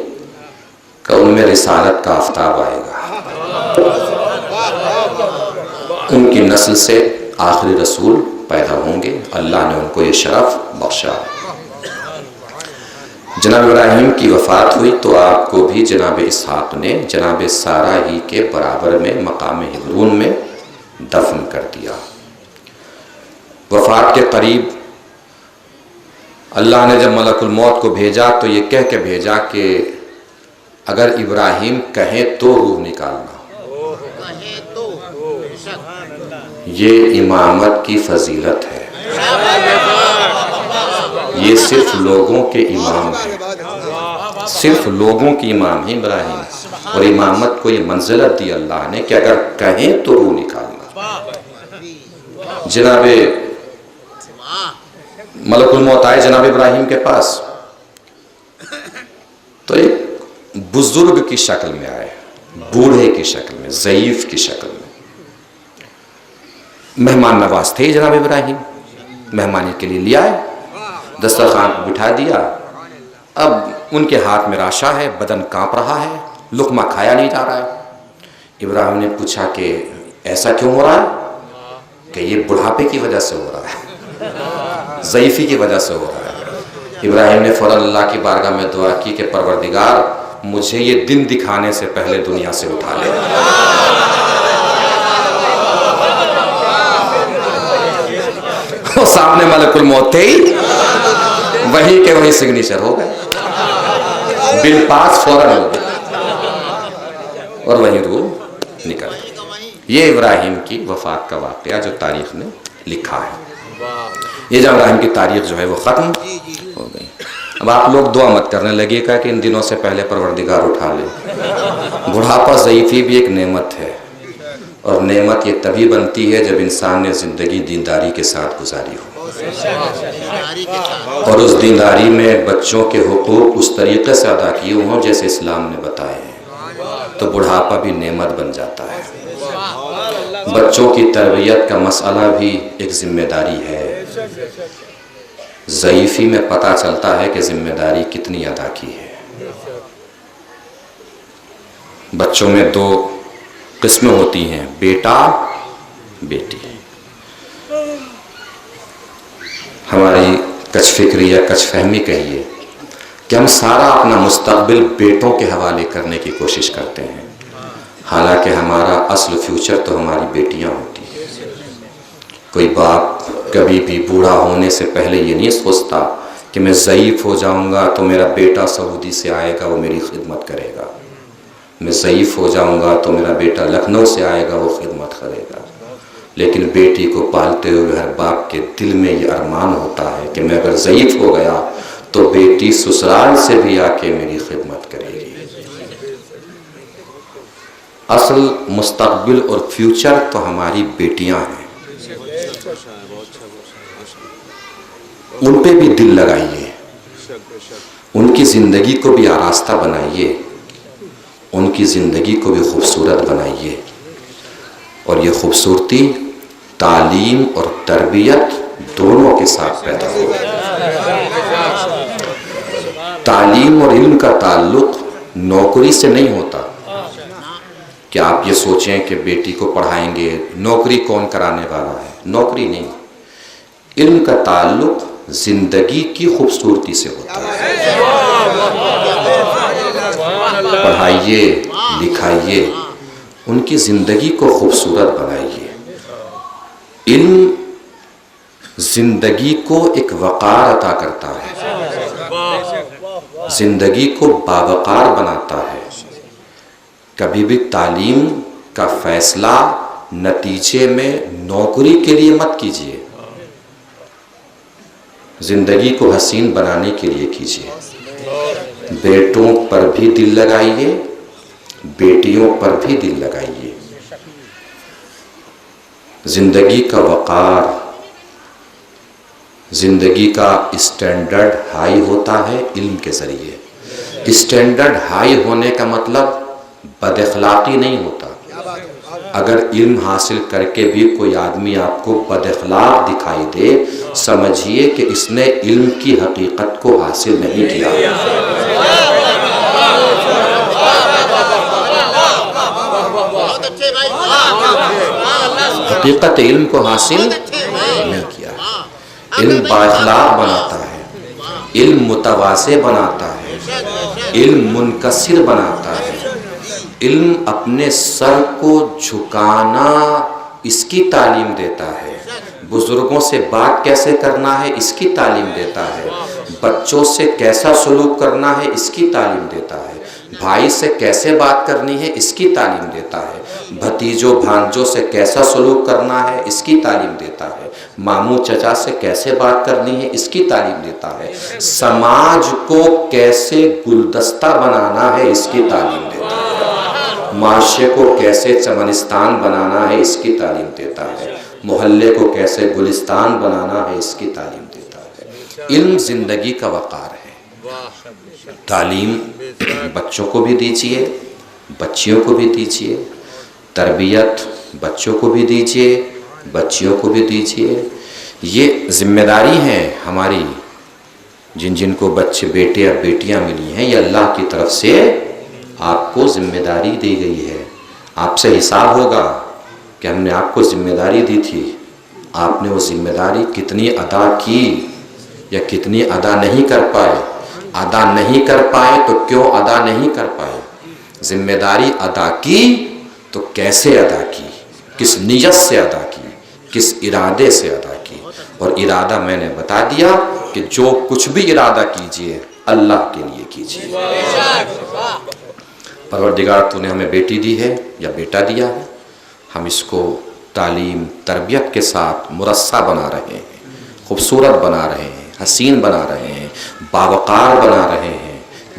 कि उनमें रिसालत का आफ्ताब आएगा, उनकी नस्ल से आखिरी रसूल पैदा होंगे। अल्लाह ने उनको ये शरफ बख्शा। जनाब इब्राहिम की वफ़ात हुई तो आपको भी जनाब इसहाक ने जनाब सारा ही के बराबर में मकाम हिब्रून में दफन कर दिया। वफ़ात के करीब अल्लाह ने जब मलकुल मौत को भेजा तो ये कह के भेजा कि अगर इब्राहिम कहें तो रूह निकालना। कहे तो ये इमामत की फजीलत है। ये सिर्फ लोगों के इमाम हैं, सिर्फ लोगों के इमाम हैं इब्राहिम। और इमामत को ये मंजिलत दी अल्लाह ने कि अगर कहें तो रूह निकालना। जनाबे मलकुल मौत आए जनाब इब्राहिम के पास, तो एक बुजुर्ग की शक्ल में आए, बूढ़े की शक्ल में, ज़ईफ की शक्ल में। मेहमान नवाज थे जनाब इब्राहिम, मेहमानी के लिए ले आए, दस्तरखान पर बिठा दिया। अब उनके हाथ में राशा है, बदन कांप रहा है, लुकमा खाया नहीं जा रहा है। इब्राहिम ने पूछा कि ऐसा क्यों हो रहा है? कि ये बुढ़ापे की वजह से हो रहा है, ज़ईफ़ी की वजह से हो रहा है। इब्राहिम ने फ़ौरन अल्लाह की बारगाह में दुआ की कि परवरदिगार मुझे ये दिन दिखाने से पहले दुनिया से उठा ले। वो सामने मलकुल मौत थे ही, वही के वही सिग्नेचर हो गए, बिल पास फौरन हो गया और वही रूह निकल गई। ये इब्राहिम की वफ़ात का वाक़या जो तारीख़ ने लिखा है, ये जो इब्राहिम की तारीख़ जो है वो ख़त्म हो गई। अब आप लोग दुआ मत करने लगिएगा कि इन दिनों से पहले परवरदिगार उठा ले। बुढ़ापा ज़ईफ़ी भी एक नेमत है, और नेमत ये तभी बनती है जब इंसान ने ज़िंदगी दीनदारी के साथ गुजारी हो, और उस दीनदारी में बच्चों के हुकूक उस तरीक़े से अदा किए हों जैसे इस्लाम ने बताए हैं, तो बुढ़ापा भी नेमत बन जाता है। बच्चों की तरबियत का मसला भी एक जिम्मेदारी है। ज़ईफ़ी में पता चलता है कि जिम्मेदारी कितनी अदा की है। बच्चों में दो किस्में होती हैं, बेटा बेटी। हमारी कचफिक्री या कचफहमी कहिए कि हम सारा अपना मुस्तक़बिल बेटों के हवाले करने की कोशिश करते हैं, हालांकि हमारा असल फ्यूचर तो हमारी बेटियां होती हैं। कोई बाप कभी भी बूढ़ा होने से पहले ये नहीं सोचता कि मैं ज़ईफ़ हो जाऊंगा तो मेरा बेटा सऊदी से आएगा, वो मेरी खिदमत करेगा। मैं ज़ईफ़ हो जाऊंगा तो मेरा बेटा लखनऊ से आएगा, वो खिदमत करेगा। लेकिन बेटी को पालते हुए हर बाप के दिल में ये अरमान होता है कि मैं अगर ज़ईफ़ हो गया तो बेटी ससुराल से भी आके मेरी खिदमत करेगी। असल मुस्तक़बिल और फ्यूचर तो हमारी बेटियां हैं, उन पे भी दिल लगाइए, उनकी ज़िंदगी को भी आरास्ता बनाइए, उनकी ज़िंदगी को भी खूबसूरत बनाइए। और ये खूबसूरती तालीम और तरबियत दोनों के साथ पैदा हो। तालीम और इल्म का ताल्लुक़ नौकरी से नहीं होता कि आप ये सोचें कि बेटी को पढ़ाएंगे, नौकरी कौन कराने वाला है, नौकरी नहीं। इल्म का ताल्लुक़ ज़िंदगी की खूबसूरती से होता है। पढ़ाइए, लिखाइए, उनकी ज़िंदगी को खूबसूरत बनाइए। इल्म ज़िंदगी को एक वक़ार अता करता है, ज़िंदगी को बावक़ार बनाता है। कभी भी तालीम का फ़ैसला नतीजे में नौकरी के लिए मत कीजिए, ज़िंदगी को हसीन बनाने के लिए कीजिए। बेटों पर भी दिल लगाइए, बेटियों पर भी दिल लगाइए। ज़िंदगी का वक़ार, ज़िंदगी का स्टैंडर्ड हाई होता है इल्म के ज़रिए। स्टैंडर्ड हाई होने का मतलब बदअखलाक़ी नहीं होता। अगर इल्म हासिल करके भी कोई आदमी आपको बदअखलाक़ दिखाई दे, समझिए कि इसने इल्म की हकीकत को हासिल नहीं किया। हकीकत इल्म को हासिल नहीं किया। इल्म बाअखलाक़ बनाता है, इल्म मुतवाज़े बनाता है, इल्म मुनकसिर बनाता है। इल्म अपने सर को झुकाना इसकी तालीम देता है, बुजुर्गों से बात कैसे करना है इसकी तालीम देता है, बच्चों से कैसा सलूक करना है इसकी तालीम देता है, भाई से कैसे बात करनी है इसकी तालीम देता है, भतीजों भांजों से कैसा सलूक करना है इसकी तालीम देता है, मामू चचा से कैसे बात करनी है इसकी तालीम देता है, समाज को कैसे गुलदस्ता बनाना है इसकी तालीम देता है, माशरे को कैसे चमनिस्तान बनाना है इसकी तालीम देता है, मोहल्ले को कैसे गुलिस्तान बनाना है इसकी तालीम देता है। इल्म जिंदगी का वक़ार है। तालीम बच्चों को भी दीजिए, बच्चियों को भी दीजिए, तरबियत बच्चों को भी दीजिए, बच्चियों को भी दीजिए। ये जिम्मेदारी है हमारी, जिन जिन को बच्चे बेटे या बेटियां मिली हैं, ये अल्लाह की तरफ से आपको जिम्मेदारी दी गई है। आपसे हिसाब होगा कि हमने आपको जिम्मेदारी दी थी, आपने वो जिम्मेदारी कितनी अदा की या कितनी अदा नहीं कर पाए। अदा नहीं कर पाए तो क्यों अदा नहीं कर पाए, जिम्मेदारी अदा की तो कैसे अदा की, किस नीयत से अदा की, किस इरादे से अदा की। और इरादा मैंने बता दिया कि जो कुछ भी इरादा कीजिए अल्लाह के लिए कीजिए। परवरदिगार तूने हमें बेटी दी है या बेटा दिया है, हम इसको तालीम तरबियत के साथ मुरस्सा बना रहे हैं, खूबसूरत बना रहे हैं, हसीन बना रहे हैं, बावकार बना रहे हैं,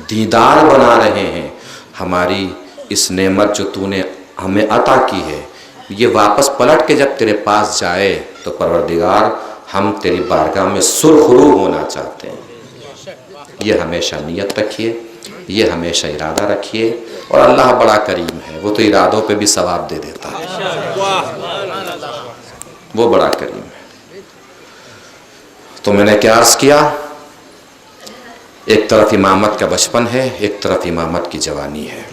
दीदार बना रहे हैं। हमारी इस नेमत जो तूने हमें अता की है, ये वापस पलट के जब तेरे पास जाए तो परवरदिगार हम तेरी बारगाह में सुरखरू होना चाहते हैं। ये हमेशा नियत रखिए, ये हमेशा इरादा रखिए। और अल्लाह बड़ा करीम है, वो तो इरादों पे भी सवाब दे देता है, वो बड़ा करीम है। तो मैंने क्या अर्ज किया, एक तरफ इमामत का बचपन है, एक तरफ इमामत की जवानी है।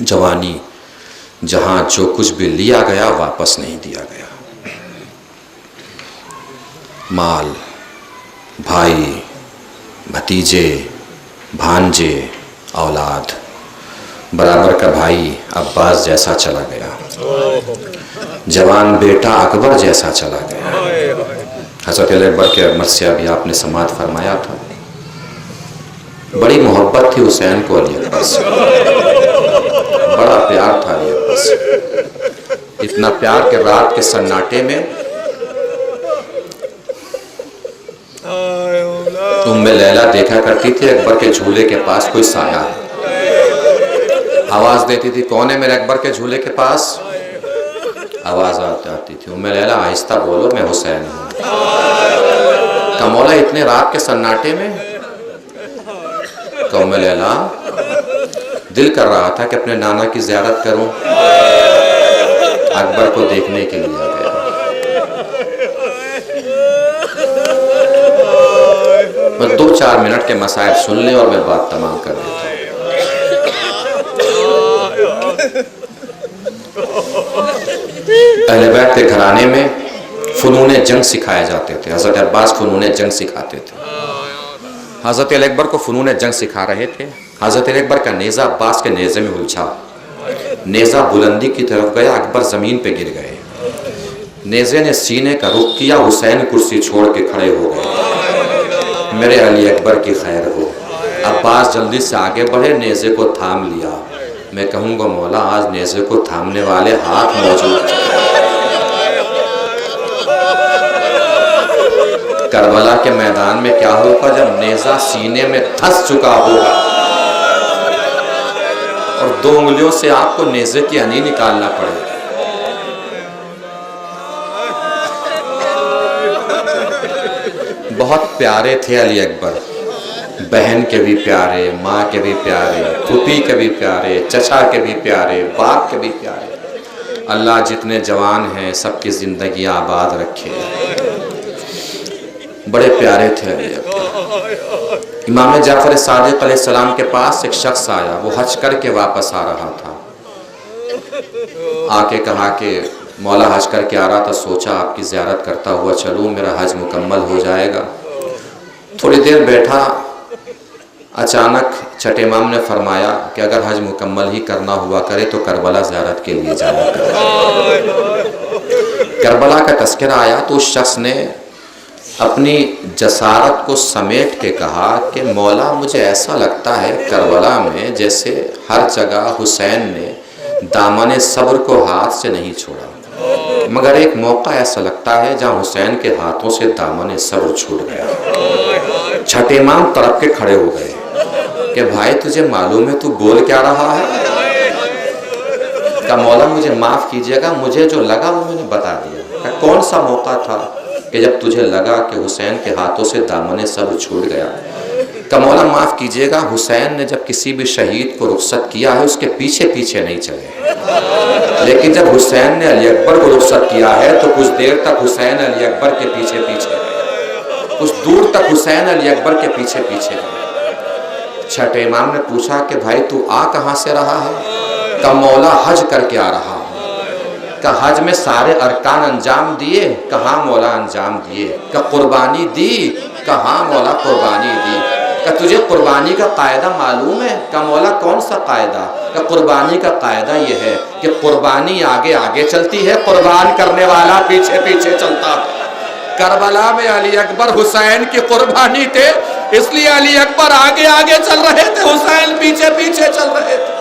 जवानी जहां जो कुछ भी लिया गया वापस नहीं दिया गया, माल, भाई, भतीजे, भांजे, औलाद, बराबर का भाई अब्बास जैसा चला गया, जवान बेटा अकबर जैसा चला गया। हज़रत अली अकबर के अमर से अभी आपने समाअत फरमाया था, बड़ी मोहब्बत थी हुसैन को अली अकबर से, बड़ा प्यार था अली अकबर से। इतना प्यार कि रात के सन्नाटे में उम्मे लैला देखा करती थी अकबर के झूले के पास कोई साया है, आवाज देती थी, कौन है मेरे अकबर के झूले के पास। आवाज आती थी, उम्मे लैला आहिस्ता बोलो, मैं हुसैन हूँ। कमौला इतने रात के सन्नाटे में, उम्मे लैला दिल कर रहा था कि अपने नाना की ज़ियारत करूं, अकबर को देखने के लिए आ गया। बस 2-4 मिनट के मसाइल सुन ले और मैं बात तमाम कर देता हूँ। अहले बैत के घराने में फ़नून जंग सिखाए जाते थे। हज़रत अब्बास फ़नून जंग सिखाते थे। हज़रत अली अकबर को फ़नून जंग सिखा रहे थे। हज़रत अली अकबर का नेज़ा अब्बास के नेज़े में उलझा, नेज़ा बुलंदी की तरफ गया, अकबर ज़मीन पे गिर गए। नेज़े ने सीने का रुख किया, हुसैन कुर्सी छोड़ के खड़े हो गए। मेरे अली अकबर की खैर हो। अब्बास जल्दी से आगे बढ़े, नेज़े को थाम लिया। मैं कहूँगा मौला आज नेज़े को थामने वाले हाथ मौजूद थे। करबला के मैदान में क्या होगा जब नेज़ा सीने में धंस चुका होगा और 2 उंगलियों से आपको नेज़े की हनी निकालना पड़ेगा। बहुत प्यारे थे अली अकबर, बहन के भी प्यारे, माँ के भी प्यारे, फूफी के भी प्यारे, चचा के भी प्यारे, बाप के भी प्यारे। अल्लाह जितने जवान हैं सबकी ज़िंदगी आबाद रखे। बड़े प्यारे थे अली अकबर। इमाम जाफर सादिक अलैहिस्सलाम के पास एक शख्स आया, वो हज करके वापस आ रहा था। आके कहा कि मौला हज करके आ रहा था, सोचा आपकी ज़ियारत करता हुआ चलूँ, मेरा हज मुकम्मल हो जाएगा। थोड़ी देर बैठा, अचानक छठे इमाम ने फरमाया कि अगर हज मुकम्मल ही करना हुआ करे तो करबला ज़ियारत के लिए जाया करे। करबला का तस्करा आया तो उस शख्स ने अपनी जसारत को समेट के कहा कि मौला मुझे ऐसा लगता है करबला में जैसे हर जगह हुसैन ने दामन सब्र को हाथ से नहीं छोड़ा, मगर एक मौका ऐसा लगता है जहां हुसैन के हाथों से दामन सब्र छूट गया। छठे इमाम तड़प के खड़े हो गए कि भाई तुझे मालूम है तू बोल क्या रहा है? का मौला मुझे माफ़ कीजिएगा, मुझे जो लगा वो मैंने बता दिया। का कौन सा मौका था कि जब तुझे लगा कि हुसैन के हाथों से दामन सब्र छूट गया? का मौला माफ़ कीजिएगा, हुसैन ने जब किसी भी शहीद को रुखसत किया है उसके पीछे पीछे नहीं चले, लेकिन जब हुसैन ने अली अकबर को रुखसत किया है तो कुछ देर तक हुसैन अली अकबर के पीछे पीछे गए, कुछ दूर तक हुसैन अली अकबर के पीछे पीछे गए। छठे इमाम ने पूछा कि भाई तू आ कहाँ से रहा है? का मौला हज करके आ रहा हूँ। का हज में सारे अरकान अंजाम दिए? कहाँ मौला अंजाम दिए। का कुर्बानी दी? कहाँ मौला कुर्बानी दी। का तुझे कुर्बानी का कायदा मालूम है? का मौला कौन सा कायदा। का कुर्बानी का कायदा यह है कि कुर्बानी आगे आगे चलती है, कुर्बान करने वाला पीछे पीछे चलता है। करबला में अली अकबर हुसैन की कुर्बानी थे, इसलिए अली अकबर आगे आगे चल रहे थे, हुसैन पीछे पीछे चल रहे थे।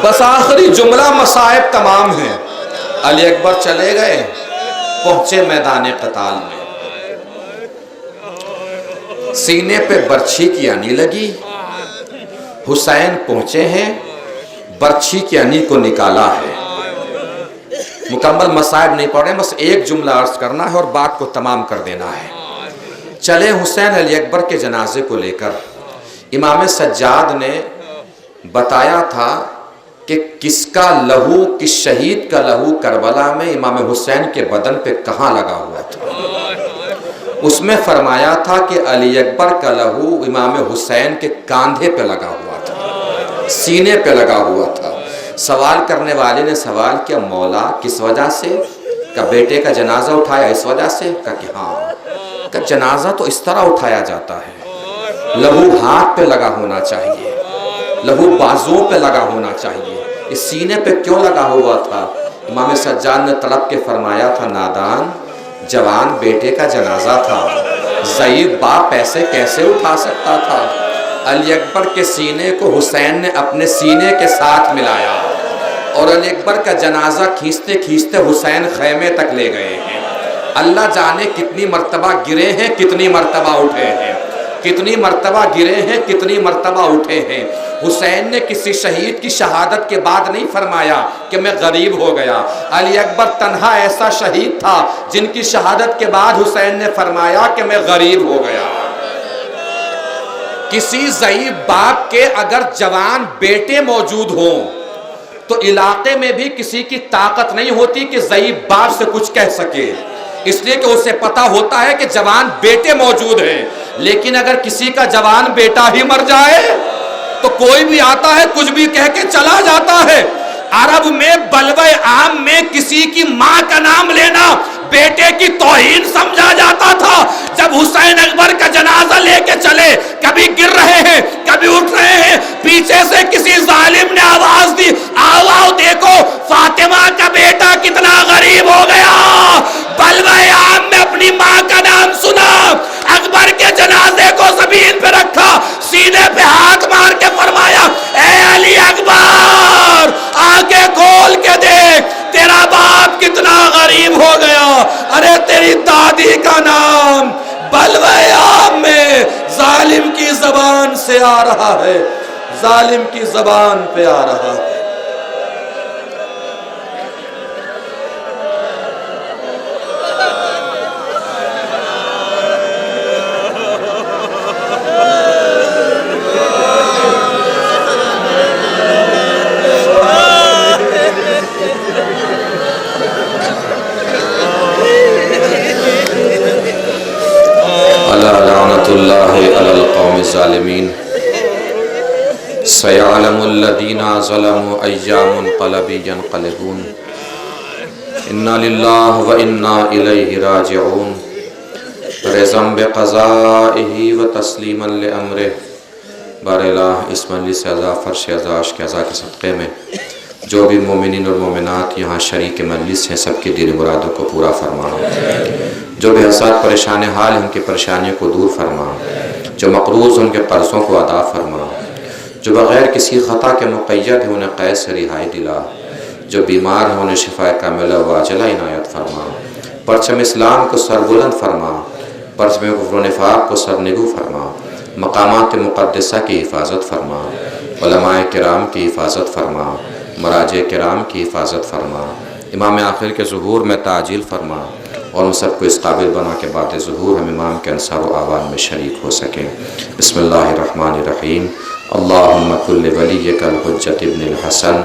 बस आखिरी जुमला मसाइब तमाम है। अली अकबर चले गए, पहुंचे मैदान कताल में, सीने पे बर्छी की अनी लगी। हुसैन पहुंचे हैं, बर्छी की अनी को निकाला है। मुकम्मल मसाइब नहीं पढ़े, बस एक जुमला अर्ज करना है और बात को तमाम कर देना है। चले हुसैन अली अकबर के जनाजे को लेकर। इमाम सज्जाद ने बताया था कि किसका लहू, किस शहीद का लहू करबला में इमाम हुसैन के बदन पे कहाँ लगा हुआ था। उसमें फरमाया था कि अली अकबर का लहू इमाम हुसैन के कांधे पे लगा हुआ था, सीने पे लगा हुआ था। सवाल करने वाले ने सवाल किया, मौला किस वजह से? का बेटे का जनाजा उठाया इस वजह से? का कि हाँ। का जनाजा तो इस तरह उठाया जाता है, लहू हाथ पे लगा होना चाहिए, लहू बाजुओं पे लगा होना चाहिए, इस सीने पे क्यों लगा हुआ था? इमाम सज्जाद ने तड़प के फरमाया था, नादान जवान बेटे का जनाजा था, ज़ईफ़ बाप ऐसे कैसे उठा सकता था। अली अकबर के सीने को हुसैन ने अपने सीने के साथ मिलाया और अली अकबर का जनाजा खींचते खींचते हुसैन खैमे तक ले गए हैं। अल्लाह जाने कितनी मर्तबा गिरे हैं, कितनी मर्तबा उठे हैं, कितनी मर्तबा गिरे हैं, कितनी मर्तबा उठे हैं। हुसैन ने किसी शहीद की शहादत के बाद नहीं फरमाया कि मैं गरीब हो गया। अली अकबर तन्हा ऐसा शहीद था जिनकी शहादत के बाद हुसैन ने फरमाया कि मैं गरीब हो गया। किसी ज़ईफ़ बाप के अगर जवान बेटे मौजूद हों तो इलाके में भी किसी की ताकत नहीं होती कि ज़ईफ़ बाप से कुछ कह सके, इसलिए कि उसे पता होता है कि जवान बेटे मौजूद हैं। लेकिन अगर किसी का जवान बेटा ही मर जाए तो कोई भी आता है कुछ भी कह के चला जाता है। अरब में बलवे आम में किसी की माँ का नाम लेना बेटे की तौहीन समझा जाता था। जब हुसैन अकबर का जनाजा लेके चले, कभी गिर रहे हैं, कभी उठ रहे हैं, पीछे से किसी जालिम ने आवाज दी, आओ आओ देखो फातिमा का बेटा कितना गरीब हो गया। बलवे आम में अपनी माँ का नाम सुना, अकबर के जनाजे को जमीन पे रखा, सीने पे हाथ मार के फरमाया, ए अली अकबर आंखें खोल के देख, तेरा बाप कितना गरीब हो गया। अरे तेरी दादी का नाम बलवे आम में जालिम की जबान से आ रहा है, जालिम की जबान पे आ रहा है। ज़ालिमीन सयअलमुल्लज़ीना ज़लमू अय्यामुनक़लबि यनक़लिबून इन्ना लिल्लाहि व इन्ना इलैहि राजिऊन रिज़म बिक़ज़ाइहि व तस्लीमन लिअम्रिहि बारला इस मजलिस अज़ा फ़र्श अज़ा अश्क अज़ा के सदक़े में जो भी मोमिनीन और मोमिनात यहाँ शरीक मजलिस हैं सबकी दिल मुरादों को पूरा फरमा। जो बेहसाद परेशान हाल हैं उनकी परेशानियों को दूर फरमा। जो मक़रूज़ उनके कर्ज़ों को अदा फरमा। जो बग़ैर किसी ख़ता के मुक़य्यद है उन्हें क़ैद से रिहाई दिला। जो बीमार हैं उन्हें शिफ़ाए कामिला व आजिला इनायत फरमा। परचम इस्लाम को सरबुलंद फरमा। परचम कुफ्र व निफ़ाक़ को सरनिगू फरमा। मक़ामात मुक़द्दसा की हिफाजत फरमा। उलमाए किराम की हिफाजत फरमा। मराजे किराम की हिफाजत फरमा। इमाम आखिर के ज़ुहूर में ताजील फरमा और उन सबको इस काबिल बना के बाद ज़ुहूर हम इमाम के अंसार व आवान में शरीक हो सकें। बिस्मिल्लाहिर्रहमानिर्रहीम। अल्लाहुम्मा कुल्लि वलिय्यकल हुज्जत इब्निल हसन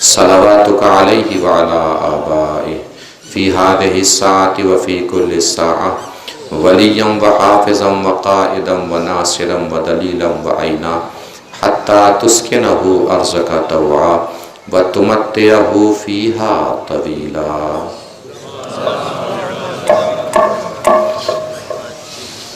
सलवातुका अलैहि व अला आबाइहि फ़ी हाज़िहि स्साअति व फ़ी कुल्लि स्साअ वलिय्यन व हाफ़िज़न व क़ाइदन व नासिरन व दलीलन व ऐना हत्ता तुस्किनहु अर्ज़का तवआ व तुमत्तिअहु फ़ीहा तवीला।